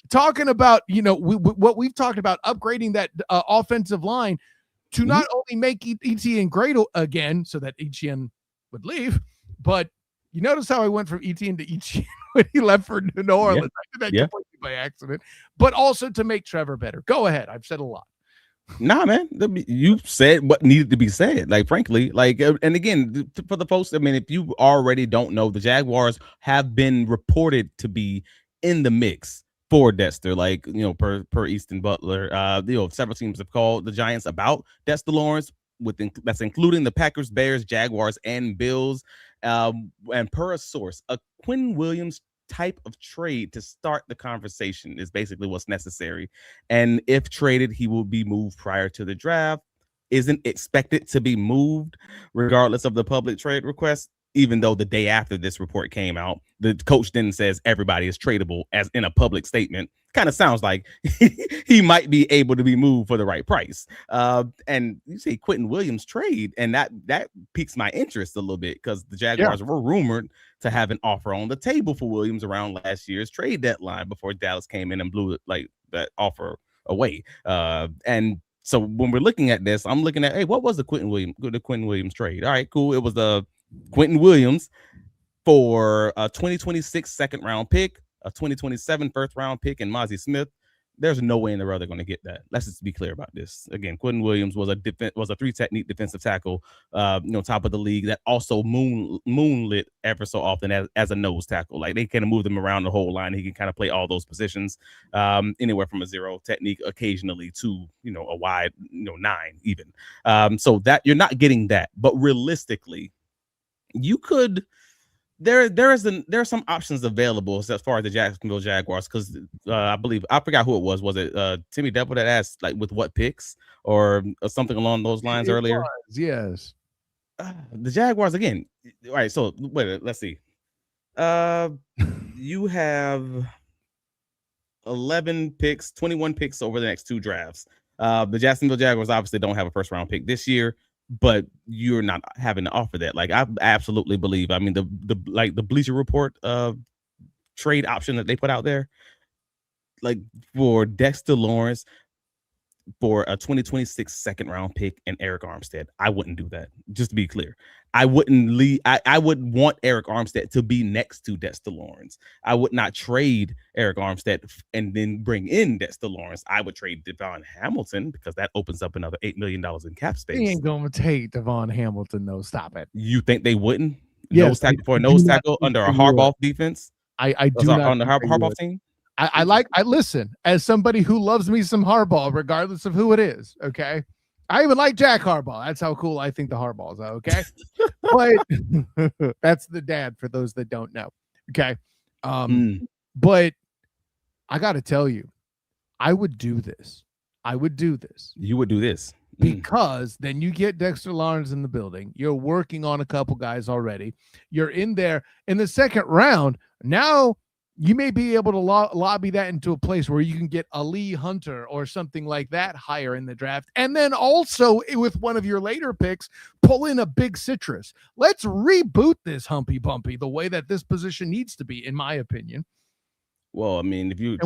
Talking about, what we've talked about, upgrading that offensive line to not only make Etienne great again so that Etienne would leave, but you notice how I went from Etienne to Etienne when he left for New Orleans. I did that completely by accident, but also to make Trevor better. Go ahead. I've said a lot. Nah, man, you said what needed to be said. Like, frankly, and again, for the folks, I mean, if you already don't know, the Jaguars have been reported to be in the mix for Dexter. Like, per Easton Butler, several teams have called the Giants about Dexter Lawrence, that's including the Packers, Bears, Jaguars, and Bills. And per a source, a Quinn Williams type of trade to start the conversation is basically what's necessary. And if traded, he will be moved prior to the draft. Isn't expected to be moved regardless of the public trade request, even though the day after this report came out, the coach then says everybody is tradable as in a public statement. Kind of sounds like he might be able to be moved for the right price. And you say Quentin Williams trade, and that piques my interest a little bit because the Jaguars were rumored to have an offer on the table for Williams around last year's trade deadline before Dallas came in and blew that offer away. And so when we're looking at this, I'm looking at, hey, what was the Quentin Williams trade? All right, cool. It was the Quentin Williams for a 2026 second round pick, a 2027 first round pick, and Mozzie Smith. There's no way in the world they're going to get that. Let's just be clear about this. Again, Quentin Williams was a three technique defensive tackle, top of the league that also moonlit ever so often as a nose tackle. Like, they kind of move them around the whole line. He can kind of play all those positions, anywhere from a zero technique occasionally to, a wide, 9 even. So that you're not getting that, but realistically, you could. There are some options available as far as the Jacksonville Jaguars, because I forgot who it was. Was it Timmy Devil that asked with what picks or something along those lines earlier? Yes. The Jaguars again. All right, so wait, let's see. You have 11 picks, 21 picks over the next 2 drafts. The Jacksonville Jaguars obviously don't have a first round pick this year, but you're not having to offer that. Like, I absolutely believe. I mean, the Bleacher Report trade option that they put out there, like for Dexter Lawrence for a 2026 second round pick and Eric Armstead, I wouldn't do that. Just to be clear, I wouldn't leave. I would want Eric Armstead to be next to Dexter Lawrence. I would not trade Eric Armstead and then bring in Dexter Lawrence. I would trade Devon Hamilton because that opens up another $8 million in cap space. He ain't going to take Devon Hamilton, though. Stop it. You think they wouldn't? Yes, Nose tackle for a nose tackle under a Harbaugh defense? I do not on the Harbaugh team. I listen, as somebody who loves me some Harbaugh, regardless of who it is. Okay. I even like Jack Harbaugh. That's how cool I think the Harbaughs are. Okay. But that's the dad for those that don't know. Okay. But I got to tell you, I would do this. You would do this because then you get Dexter Lawrence in the building. You're working on a couple guys already. You're in there in the second round. Now you may be able to lobby that into a place where you can get a Lee Hunter or something like that higher in the draft. And then also with one of your later picks, pull in a big citrus. Let's reboot this Humpy Bumpy the way that this position needs to be, in my opinion. Well, I mean, if you're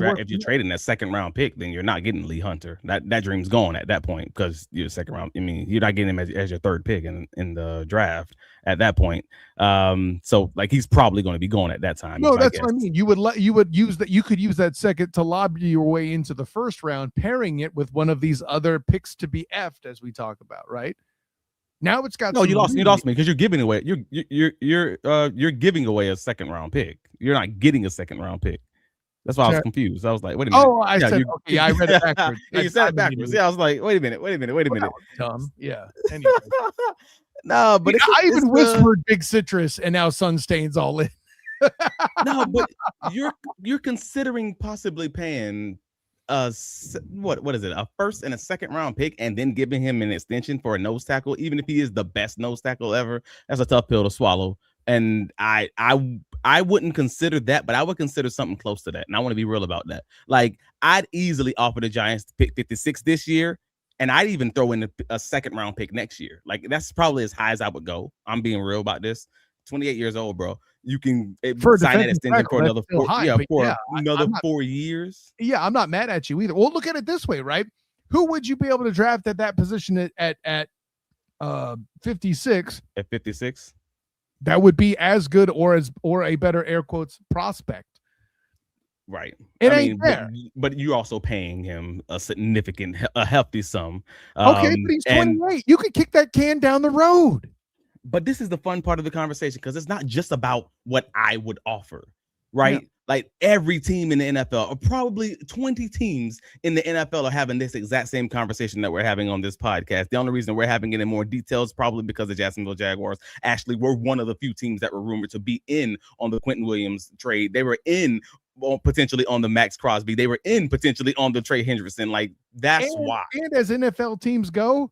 trading that second round pick, then you're not getting Lee Hunter. That dream's gone at that point because you're second round. I mean, you're not getting him as your third pick in the draft at that point. So like he's probably going to be gone at that time. No, that's what I mean. You could use that second to lobby your way into the first round, pairing it with one of these other picks to be effed, as we talk about, right? Now it's got you lost me because you're giving away you're giving away a second round pick. You're not getting a second round pick. That's why I was confused. I was like, wait a minute. Oh, I said, okay, I read it backwards. You said it backwards. Yeah, I was like, wait a minute. Dumb. Yeah. Anyway. No, but I even whispered Big Citrus, and now Sunstain's all in. No, but you're considering possibly paying what is it, a first and a second round pick, and then giving him an extension for a nose tackle, even if he is the best nose tackle ever. That's a tough pill to swallow. And I wouldn't consider that, but I would consider something close to that. And I want to be real about that. Like, I'd easily offer the Giants to pick 56 this year, and I'd even throw in a second round pick next year. Like, that's probably as high as I would go. I'm being real about this. 28 years old, bro. You can sign that extension for another 4 years. Yeah, I'm not mad at you either. Well, look at it this way, right? Who would you be able to draft at that position at 56? At 56? That would be as good or a better air quotes prospect. Right. It ain't fair. But you're also paying him a hefty sum. Okay, but he's 28. You could kick that can down the road. But this is the fun part of the conversation because it's not just about what I would offer, right? Yeah. Like every team in the NFL, or probably 20 teams in the NFL, are having this exact same conversation that we're having on this podcast. The only reason we're having it in more detail is probably because the Jacksonville Jaguars actually were one of the few teams that were rumored to be in on the Quentin Williams trade. They were in potentially on the Max Crosby. They were in potentially on the Trey Hendrickson. Like, that's why. And as NFL teams go,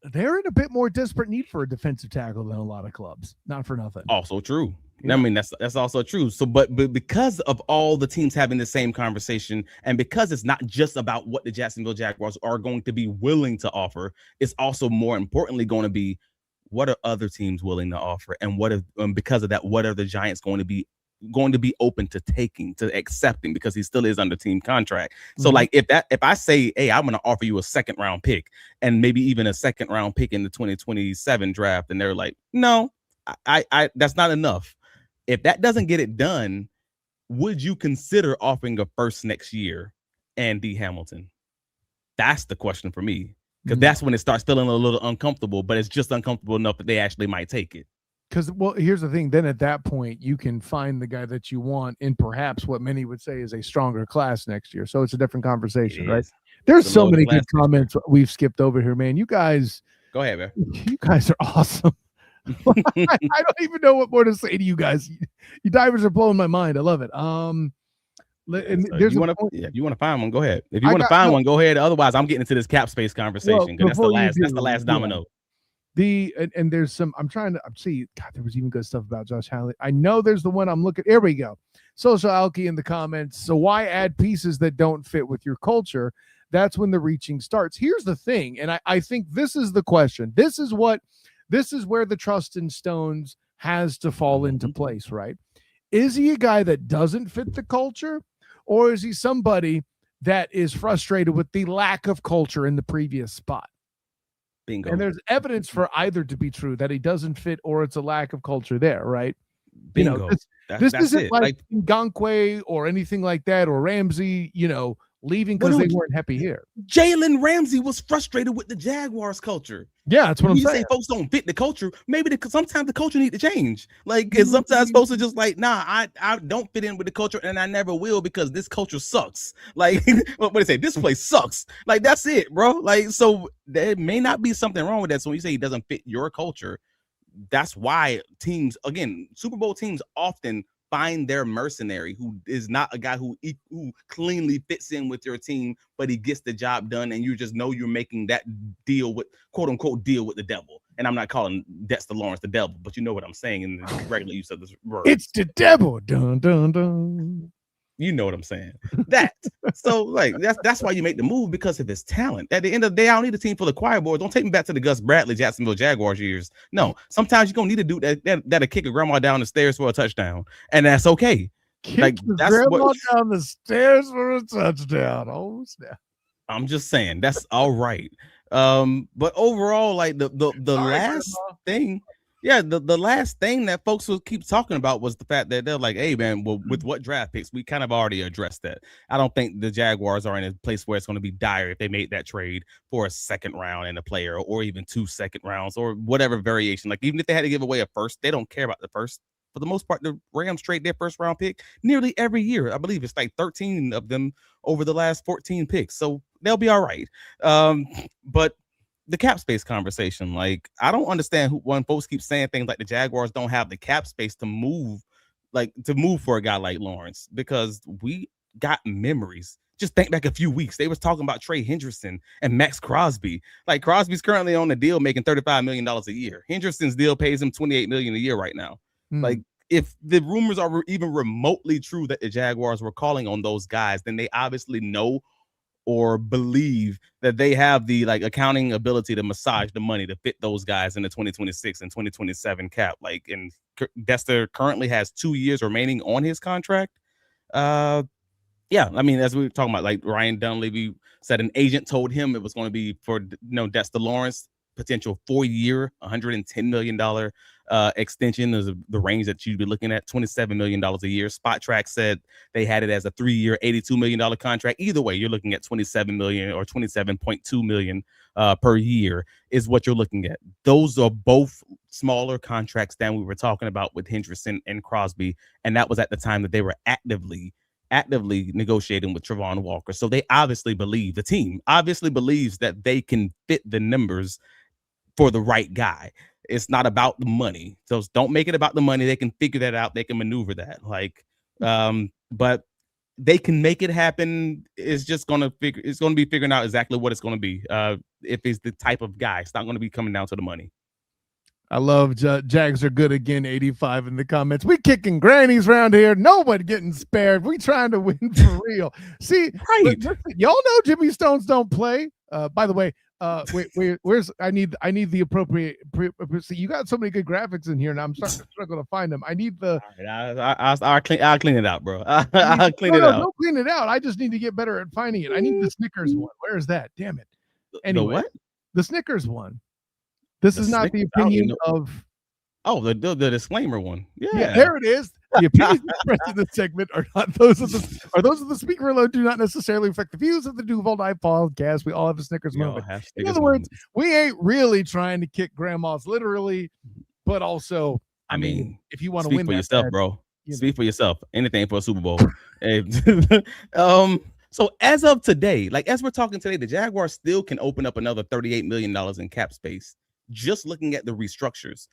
they're in a bit more desperate need for a defensive tackle than a lot of clubs. Not for nothing. Also true. Yeah. I mean, that's also true. So, but because of all the teams having the same conversation, and because it's not just about what the Jacksonville Jaguars are going to be willing to offer, it's also more importantly going to be what are other teams willing to offer, and because of that, what are the Giants going to be open to taking, to accepting, because he still is under team contract. So like if I say, hey, I'm going to offer you a second round pick and maybe even a second round pick in the 2027 draft, and they're like, no, I that's not enough. If that doesn't get it done, would you consider offering a first next year and D Hamilton? That's the question for me, because that's when it starts feeling a little uncomfortable, but it's just uncomfortable enough that they actually might take it. Because, well, here's the thing. Then at that point, you can find the guy that you want in perhaps what many would say is a stronger class next year. So it's a different conversation, right? There's so many good comments we've skipped over here, man. You guys, go ahead, man. You guys are awesome. I don't even know what more to say to you guys. You divers are blowing my mind. I love it. If you want to find one, go ahead. If you want to find one, go ahead. Otherwise, I'm getting into this cap space conversation because that's the last domino. And there's some, I'm see, God, there was even good stuff about Josh Halley. I know there's the one I'm looking. Here we go. Social Alky in the comments. So why add pieces that don't fit with your culture? That's when the reaching starts. Here's the thing. And I think this is the question. This is where the trust in Stones has to fall into place, right? Is he a guy that doesn't fit the culture, or is he somebody that is frustrated with the lack of culture in the previous spot? Bingo. And there's evidence for either to be true, that he doesn't fit or it's a lack of culture there, right? Bingo. This isn't like Ngakoue or anything like that, or Ramsey, leaving because they weren't happy here. Jalen Ramsey was frustrated with the Jaguars culture. Yeah, that's what I'm saying. Say folks don't fit the culture. Maybe sometimes the culture need to change. Like, it's sometimes supposed to just like, nah, I don't fit in with the culture, and I never will because this culture sucks. Like, what do they say? This place sucks. Like, that's it, bro. Like, so there may not be something wrong with that. So when you say he doesn't fit your culture, that's why teams, again, Super Bowl teams often find their mercenary who is not a guy who cleanly fits in with your team, but he gets the job done, and you just know you're making that deal with, quote unquote, deal with the devil. And I'm not calling Dexter Lawrence the devil, but you know what I'm saying in the regular use of this word. It's the devil. Dun, dun, dun. You know what I'm saying? That. So, like, that's why you make the move, because of his talent. At the end of the day, I don't need a team full of choir boys. Don't take me back to the Gus Bradley Jacksonville Jaguars years. No, sometimes you're gonna need to do that'll kick a grandma down the stairs for a touchdown, and that's okay. Kick grandma down the stairs for a touchdown. Oh snap! I'm just saying that's all right. But overall, like the last thing. Yeah, the last thing that folks will keep talking about was the fact that they're like, hey, man, well, with what draft picks? We kind of already addressed that. I don't think the Jaguars are in a place where it's going to be dire if they made that trade for a second round and a player, or even 2 second rounds, or whatever variation. Like, even if they had to give away a first, they don't care about the first. For the most part, the Rams trade their first round pick nearly every year. I believe it's like 13 of them over the last 14 picks. So they'll be all right. But the cap space conversation, like, I don't understand when folks keep saying things like the Jaguars don't have the cap space to move for a guy like Lawrence, because we got memories. Just think back a few weeks. They was talking about Trey Hendrickson and Max Crosby. Like, Crosby's currently on the deal making $35 million a year. Hendrickson's deal pays him $28 million a year right now. Like, if the rumors are even remotely true that the Jaguars were calling on those guys, then they obviously know or believe that they have the accounting ability to massage the money to fit those guys in the 2026 and 2027 cap. Like, and Dexter currently has 2 years remaining on his contract. Yeah, I mean, as we were talking about, like, Ryan Dunleavy said an agent told him it was going to be for Dexter Lawrence, potential 4-year, $110 million extension is the range that you'd be looking at, $27 million a year. Spot Track said they had it as a 3-year, $82 million contract. Either way, you're looking at $27 million or $27.2 million per year is what you're looking at. Those are both smaller contracts than we were talking about with Hendrickson and Crosby, and that was at the time that they were actively negotiating with Trayvon Walker. So they obviously believe, the team obviously believes that they can fit the numbers for the right guy. It's not about the money. So don't make it about the money. They can figure that out. They can maneuver that. But they can make it happen. It's going to be figuring out exactly what it's going to be. If it's the type of guy, it's not going to be coming down to the money. I love Jags are good again. 85 in the comments. We kicking grannies around here. Nobody getting spared. We trying to win for real. See, right? Y'all know Jimmy Stones don't play. By the way, where's I need the appropriate. See, you got so many good graphics in here, and I'm starting to struggle to find them. I need the. I'll clean it out, bro. I'll clean it out. Don't clean it out. I just need to get better at finding it. I need the Snickers one. Where is that? Damn it. Anyway, the what? The Snickers one. This is not the opinion of. Oh, the disclaimer one. Yeah, there it is. The opinions expressed in this segment are not those of the speaker alone. Do not necessarily affect the views of the Duval Night podcast. We all have a Snickers moment. In other words, we ain't really trying to kick grandmas literally, but also, I mean, if you want to win for yourself, bro. Speak for yourself. Anything for a Super Bowl. So as of today, like as we're talking today, the Jaguars still can open up another $38 million in cap space. Just looking at the restructures,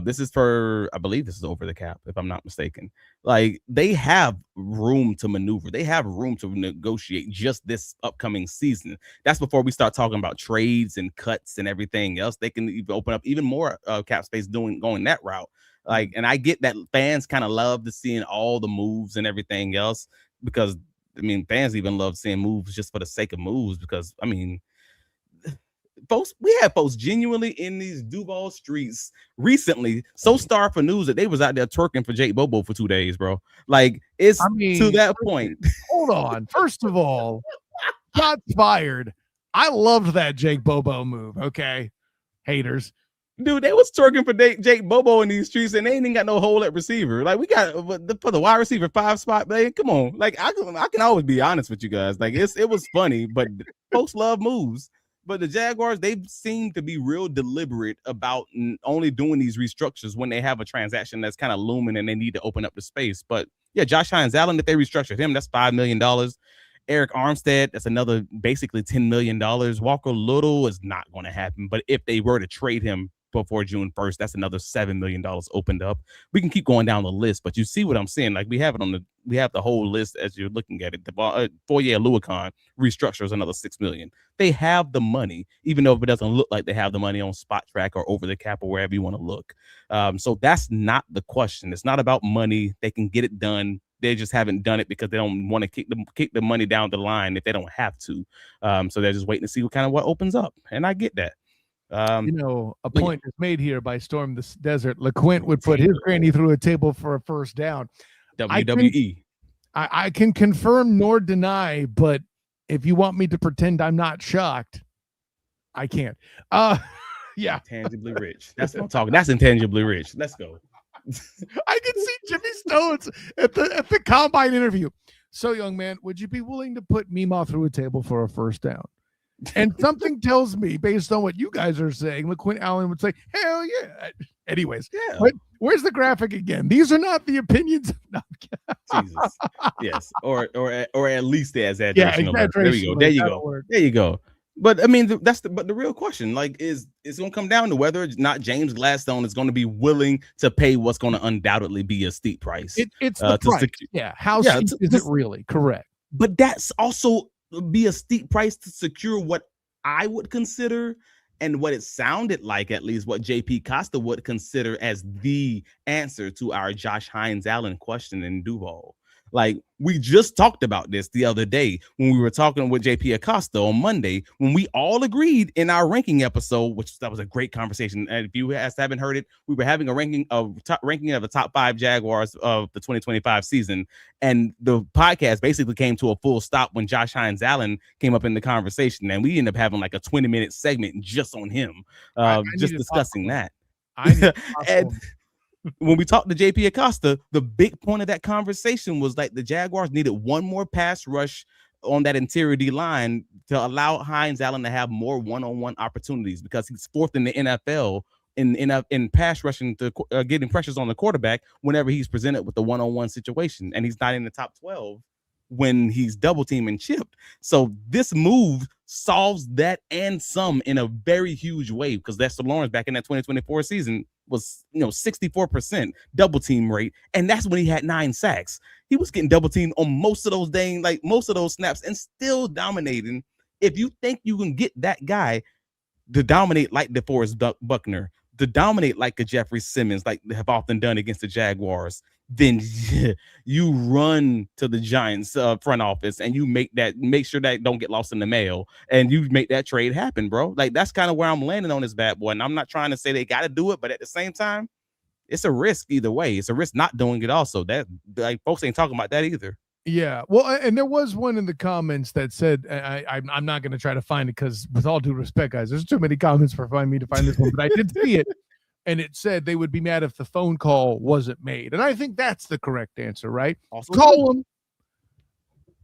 this is for, I believe this is over the cap, if I'm not mistaken. Like, they have room to maneuver. They have room to negotiate just this upcoming season. That's before we start talking about trades and cuts and everything else. They can even open up even more cap space going that route. Like, and I get that fans kind of love to seeing all the moves and everything else, because I mean, fans even love seeing moves just for the sake of moves, because I mean, we had folks genuinely in these Duval streets recently so starved for news that they was out there twerking for Jake Bobo for 2 days, bro. Like, it's to that point. Hold on. First of all, shots fired. I loved that Jake Bobo move. Okay. Haters. Dude, they was twerking for Jake Bobo in these streets, and they ain't even got no hole at receiver. Like, we got for the wide receiver 5 spot, man. Come on, like I can always be honest with you guys. Like, it was funny, but folks love moves. But the Jaguars, they seem to be real deliberate about only doing these restructures when they have a transaction that's kind of looming and they need to open up the space. But yeah, Josh Hines-Allen, if they restructured him, that's $5 million. Eric Armstead, that's another basically $10 million. Walker Little is not going to happen. But if they were to trade him before June 1st, that's another $7 million opened up. We can keep going down the list, but you see what I'm saying. Like, we have the whole list as you're looking at it. The Foye Oluokun restructures another $6 million. They have the money, even though it doesn't look like they have the money on Spot Track or Over the Cap or wherever you want to look. So that's not the question. It's not about money. They can get it done. They just haven't done it because they don't want to kick the money down the line if they don't have to. So they're just waiting to see what opens up. And I get that. A point is made here by Storm the Desert. LeQuint would put his granny through a table for a first down. WWE. I can confirm nor deny, but if you want me to pretend I'm not shocked, I can't. Yeah. Intangibly rich. That's what I'm talking. That's intangibly rich. Let's go. I can see Jimmy Stones at the combine interview. So, young man, would you be willing to put Meemaw through a table for a first down? And something tells me, based on what you guys are saying, LeQuint Allen would say, hell yeah. Anyways, yeah. But where's the graphic again? These are not the opinions. No, Jesus. Yes. Or at least the exaggeration. Yeah, exaggeration. There you go. There you go. But I mean, the real question, like, it's going to come down to whether or not James Gladstone is going to be willing to pay what's going to undoubtedly be a steep price. It's the price. How steep is it really? Correct. But that's also be a steep price to secure what I would consider, and what it sounded like, at least what JP Costa would consider as the answer to our Josh Hines-Allen question in Duval. Like, we just talked about this the other day when we were talking with JP Acosta on Monday, when we all agreed in our ranking episode, that was a great conversation. And if you haven't heard it, we were having a ranking of the top 5 Jaguars of the 2025 season. And the podcast basically came to a full stop when Josh Hines-Allen came up in the conversation. And we ended up having like a 20-minute segment just on him, just discussing that. And when we talked to JP Acosta, the big point of that conversation was like the Jaguars needed one more pass rush on that interior D line to allow Hines-Allen to have more one-on-one opportunities, because he's 4th in the NFL in pass rushing to getting pressures on the quarterback whenever he's presented with the one-on-one situation, and he's not in the top 12 when he's double teamed and chipped. So this move solves that and some in a very huge way, because Dexter Lawrence back in that 2024 season was 64% double team rate, and that's when he had 9 sacks. He was getting double teamed on most of those snaps and still dominating. If you think you can get that guy to dominate like DeForest Buckner, to dominate like a Jeffrey Simmons, like they have often done against the Jaguars, then you run to the Giants front office and you make sure that don't get lost in the mail, and you make that trade happen, bro. Like, that's kind of where I'm landing on this bad boy. And I'm not trying to say they got to do it, but at the same time, it's a risk either way. It's a risk not doing it also. That, like, folks ain't talking about that either. Yeah, well, and there was one in the comments that said, I'm not going to try to find it because, with all due respect, guys, there's too many comments for me to find this one, but I did see it. And it said they would be mad if the phone call wasn't made. And I think that's the correct answer, right? Also, call them,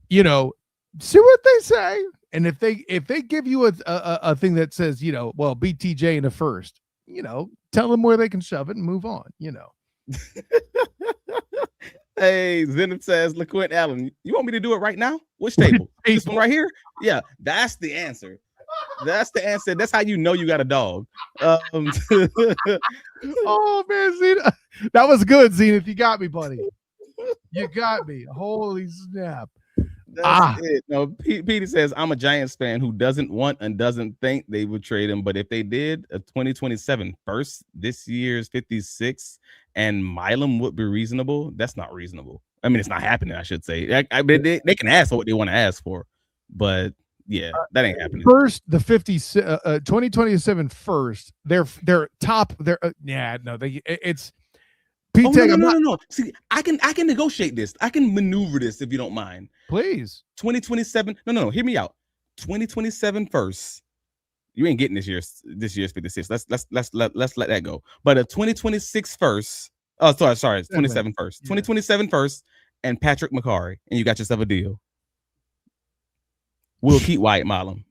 see what they say. And if they give you a thing that says, well, BTJ in the first, tell them where they can shove it and move on, Hey, Zenith says, LeQuint Allen, you want me to do it right now? Which table? This one right here? Yeah, that's the answer. That's the answer. That's how you know you got a dog. Oh man, Zenith, that was good, Zenith. You got me, buddy. You got me. Holy snap! That's it. No, Peter says, I'm a Giants fan who doesn't want and doesn't think they would trade him, but if they did, a 2027 first, this year's 56, and Milam would be reasonable. That's not reasonable. I mean, it's not happening, I should say. I mean, they can ask for what they want to ask for, but yeah, that ain't happening. First, the 2027 first. They're top. It's. No. See, I can negotiate this. I can maneuver this if you don't mind. Please. 2027. No. Hear me out. 2027 first. You ain't getting this year's 56. Let's let that go. But a 2026 first. Oh, sorry, 27 first. 2027 first, and Patrick McCarry, and you got yourself a deal. We'll keep Wyatt Milam.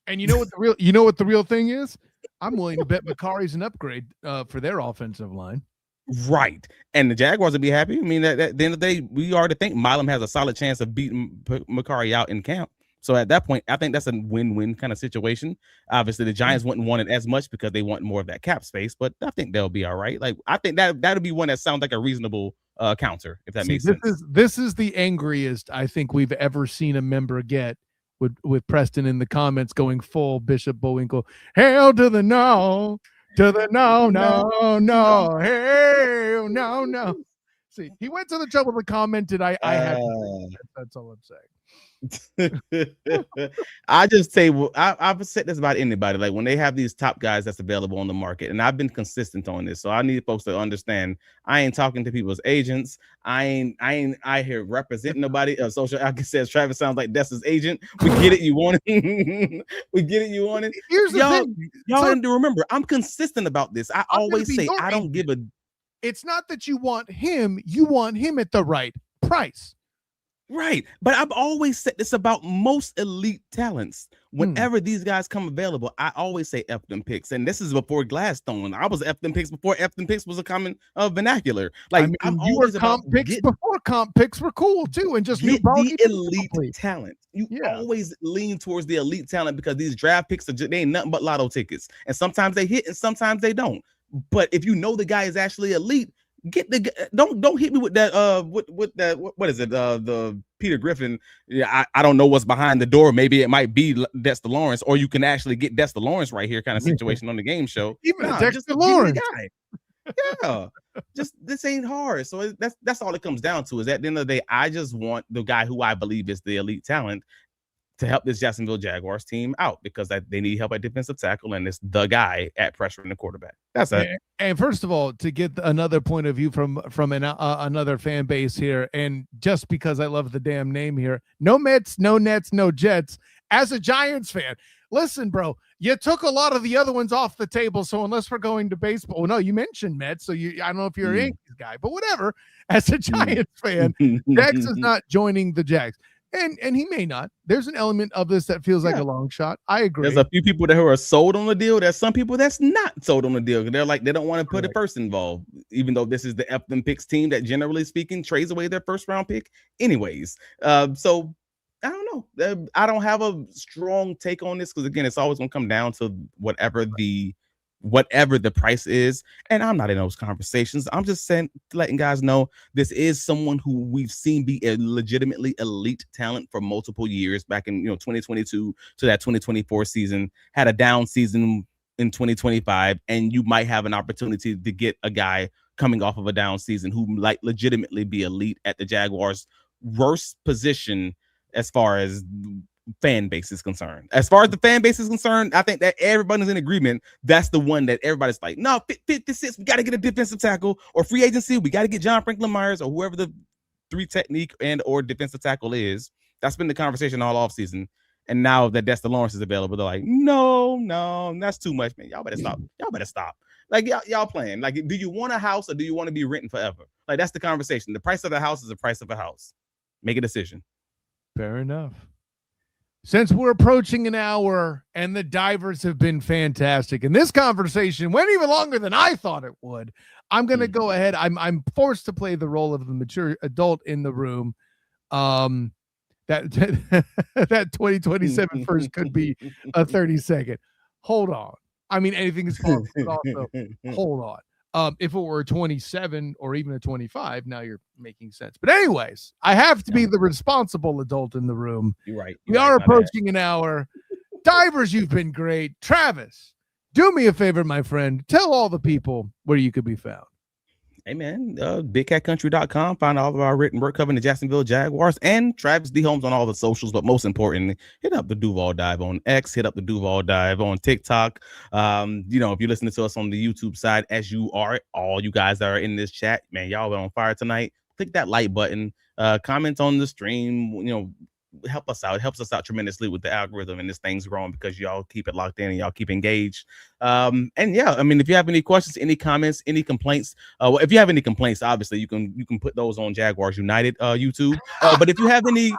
And you know what the real thing is? I'm willing to bet McCarry's an upgrade for their offensive line. Right. And the Jaguars will be happy. I mean, at the end of the day, we already think Milam has a solid chance of beating McCarry out in camp. So at that point, I think that's a win-win kind of situation. Obviously, the Giants wouldn't want it as much because they want more of that cap space, but I think they'll be all right. Like, I think that'll be one that sounds like a reasonable counter, if that makes sense. This is the angriest I think we've ever seen a member get with Preston in the comments going full Bishop Bullwinkle. Hail to the no. To the no, hell no. See, he went to the trouble and commented. I had to say that's all I'm saying. I just say, I've said this about anybody. Like when they have these top guys that's available on the market, and I've been consistent on this, so I need folks to understand. I ain't talking to people's agents. I ain't here representing nobody. Social Alka says Travis sounds like Dexter's agent. We get it. You want it. We get it. You want it. Here's the thing. Y'all need to remember, I'm consistent about this. I always say I don't give a. It's not that you want him. You want him at the right price. Right. But I've always said this about most elite talents. Whenever these guys come available, I always say F them picks. And this is before Gladstone. I was F them picks before F them picks was a common vernacular. Like, I mean, you were comp picks before comp picks were cool too. And just get the elite talent. You always lean towards the elite talent because these draft picks they ain't nothing but lotto tickets. And sometimes they hit and sometimes they don't. But if you know the guy is actually elite, get the don't hit me with that what is it the Peter Griffin. I don't know what's behind the door. Maybe it might be Dexter Lawrence, or you can actually get Dexter Lawrence right here kind of situation on the game show. Even Dexter Lawrence guy. Yeah, just this ain't hard. So that's all it comes down to. Is at the end of the day, I just want the guy who I believe is the elite talent to help this Jacksonville Jaguars team out because they need help at defensive tackle, and it's the guy at pressuring the quarterback. That's it. And first of all, to get another point of view from another fan base here, and just because I love the damn name here, no Mets, no Nets, no Jets. As a Giants fan, listen, bro, you took a lot of the other ones off the table. So unless we're going to baseball, no, you mentioned Mets, so I don't know if you're a Yankees guy, but whatever. As a Giants fan, Jax is not joining the Jags. And he may not. There's an element of this that feels like a long shot. I agree. There's a few people who are sold on the deal. There's some people that's not sold on the deal. They're like, they don't want to put a person involved, even though this is the F them picks team that generally speaking trades away their first round pick anyways. So I don't know. I don't have a strong take on this because again, it's always going to come down to whatever the price is. And I'm not in those conversations. I'm just letting guys know this is someone who we've seen be a legitimately elite talent for multiple years back in 2022 to that 2024 season, had a down season in 2025, and you might have an opportunity to get a guy coming off of a down season who might legitimately be elite at the Jaguars' worst position as far as fan base is concerned. As far as the fan base is concerned, I think that everybody's in agreement. That's the one that everybody's like, no, 56, we got to get a defensive tackle, or free agency, we got to get John Franklin Myers or whoever the 3 technique and or defensive tackle is. That's been the conversation all offseason. And now that Dexter Lawrence is available, they're like, no, that's too much, man. Y'all better stop. Like y'all playing. Like, do you want a house or do you want to be renting forever? Like, that's the conversation. The price of a house is the price of a house. Make a decision. Fair enough. Since we're approaching an hour and the divers have been fantastic, and this conversation went even longer than I thought it would, I'm going to go ahead. I'm forced to play the role of the mature adult in the room. That 2027 first could be a 30-second. Hold on. I mean, anything is possible, but also hold on. If it were a 27 or even a 25, now you're making sense. But anyways, I have to be the responsible adult in the room. You're right. We are approaching an hour. Divers, you've been great. Travis, do me a favor, my friend. Tell all the people where you could be found. Hey, man, bigcatcountry.com. Find all of our written work covering the Jacksonville Jaguars and Travis D. Holmes on all the socials. But most importantly, hit up the Duval Dive on X. Hit up the Duval Dive on TikTok. If you're listening to us on the YouTube side, as you are, all you guys that are in this chat, man, y'all are on fire tonight. Click that like button. Comment on the stream. help us out. It helps us out tremendously with the algorithm, and this thing's growing because y'all keep it locked in and y'all keep engaged. And yeah, I mean, if you have any questions, any comments, any complaints, well, if you have any complaints, obviously you can put those on Jaguars United YouTube. But if you have any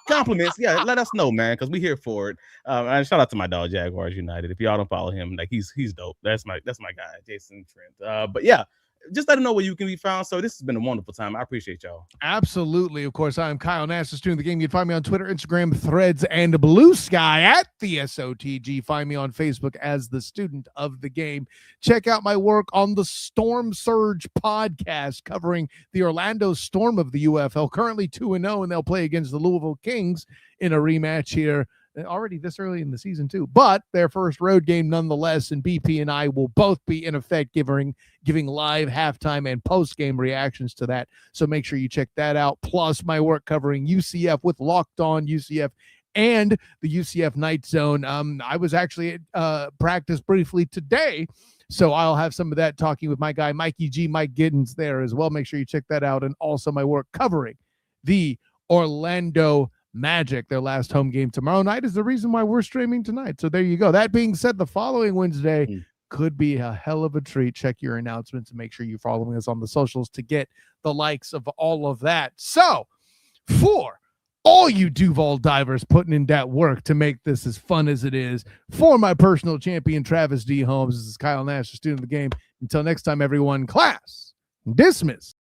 compliments, yeah, let us know, man, because we're here for it. And shout out to my dog Jaguars United. If y'all don't follow him, like he's dope. That's my guy, Jason Trent. But yeah, just let them know where you can be found. So this has been a wonderful time. I appreciate y'all. Absolutely. Of course, I'm Kyle Nash, the student of the game. You can find me on Twitter, Instagram, Threads, and Blue Sky at the SOTG. Find me on Facebook as the student of the game. Check out my work on the Storm Surge podcast covering the Orlando Storm of the UFL, currently 2-0, and they'll play against the Louisville Kings in a rematch here already this early in the season too, but their first road game nonetheless, and BP and I will both be in effect giving live halftime and post-game reactions to that, so make sure you check that out, plus my work covering UCF with Locked On UCF and the UCF Night Zone. I was actually at practice briefly today, so I'll have some of that talking with my guy Mike Giddens there as well. Make sure you check that out, and also my work covering the Orlando Magic. Their last home game tomorrow night is the reason why we're streaming tonight. So there you go. That being said, the following Wednesday could be a hell of a treat. Check your announcements and make sure you're following us on the socials to get the likes of all of that. So for all you Duval divers putting in that work to make this as fun as it is, for my personal champion, Travis D. Holmes, this is Kyle Nash, the student of the game. Until next time, everyone, class dismissed.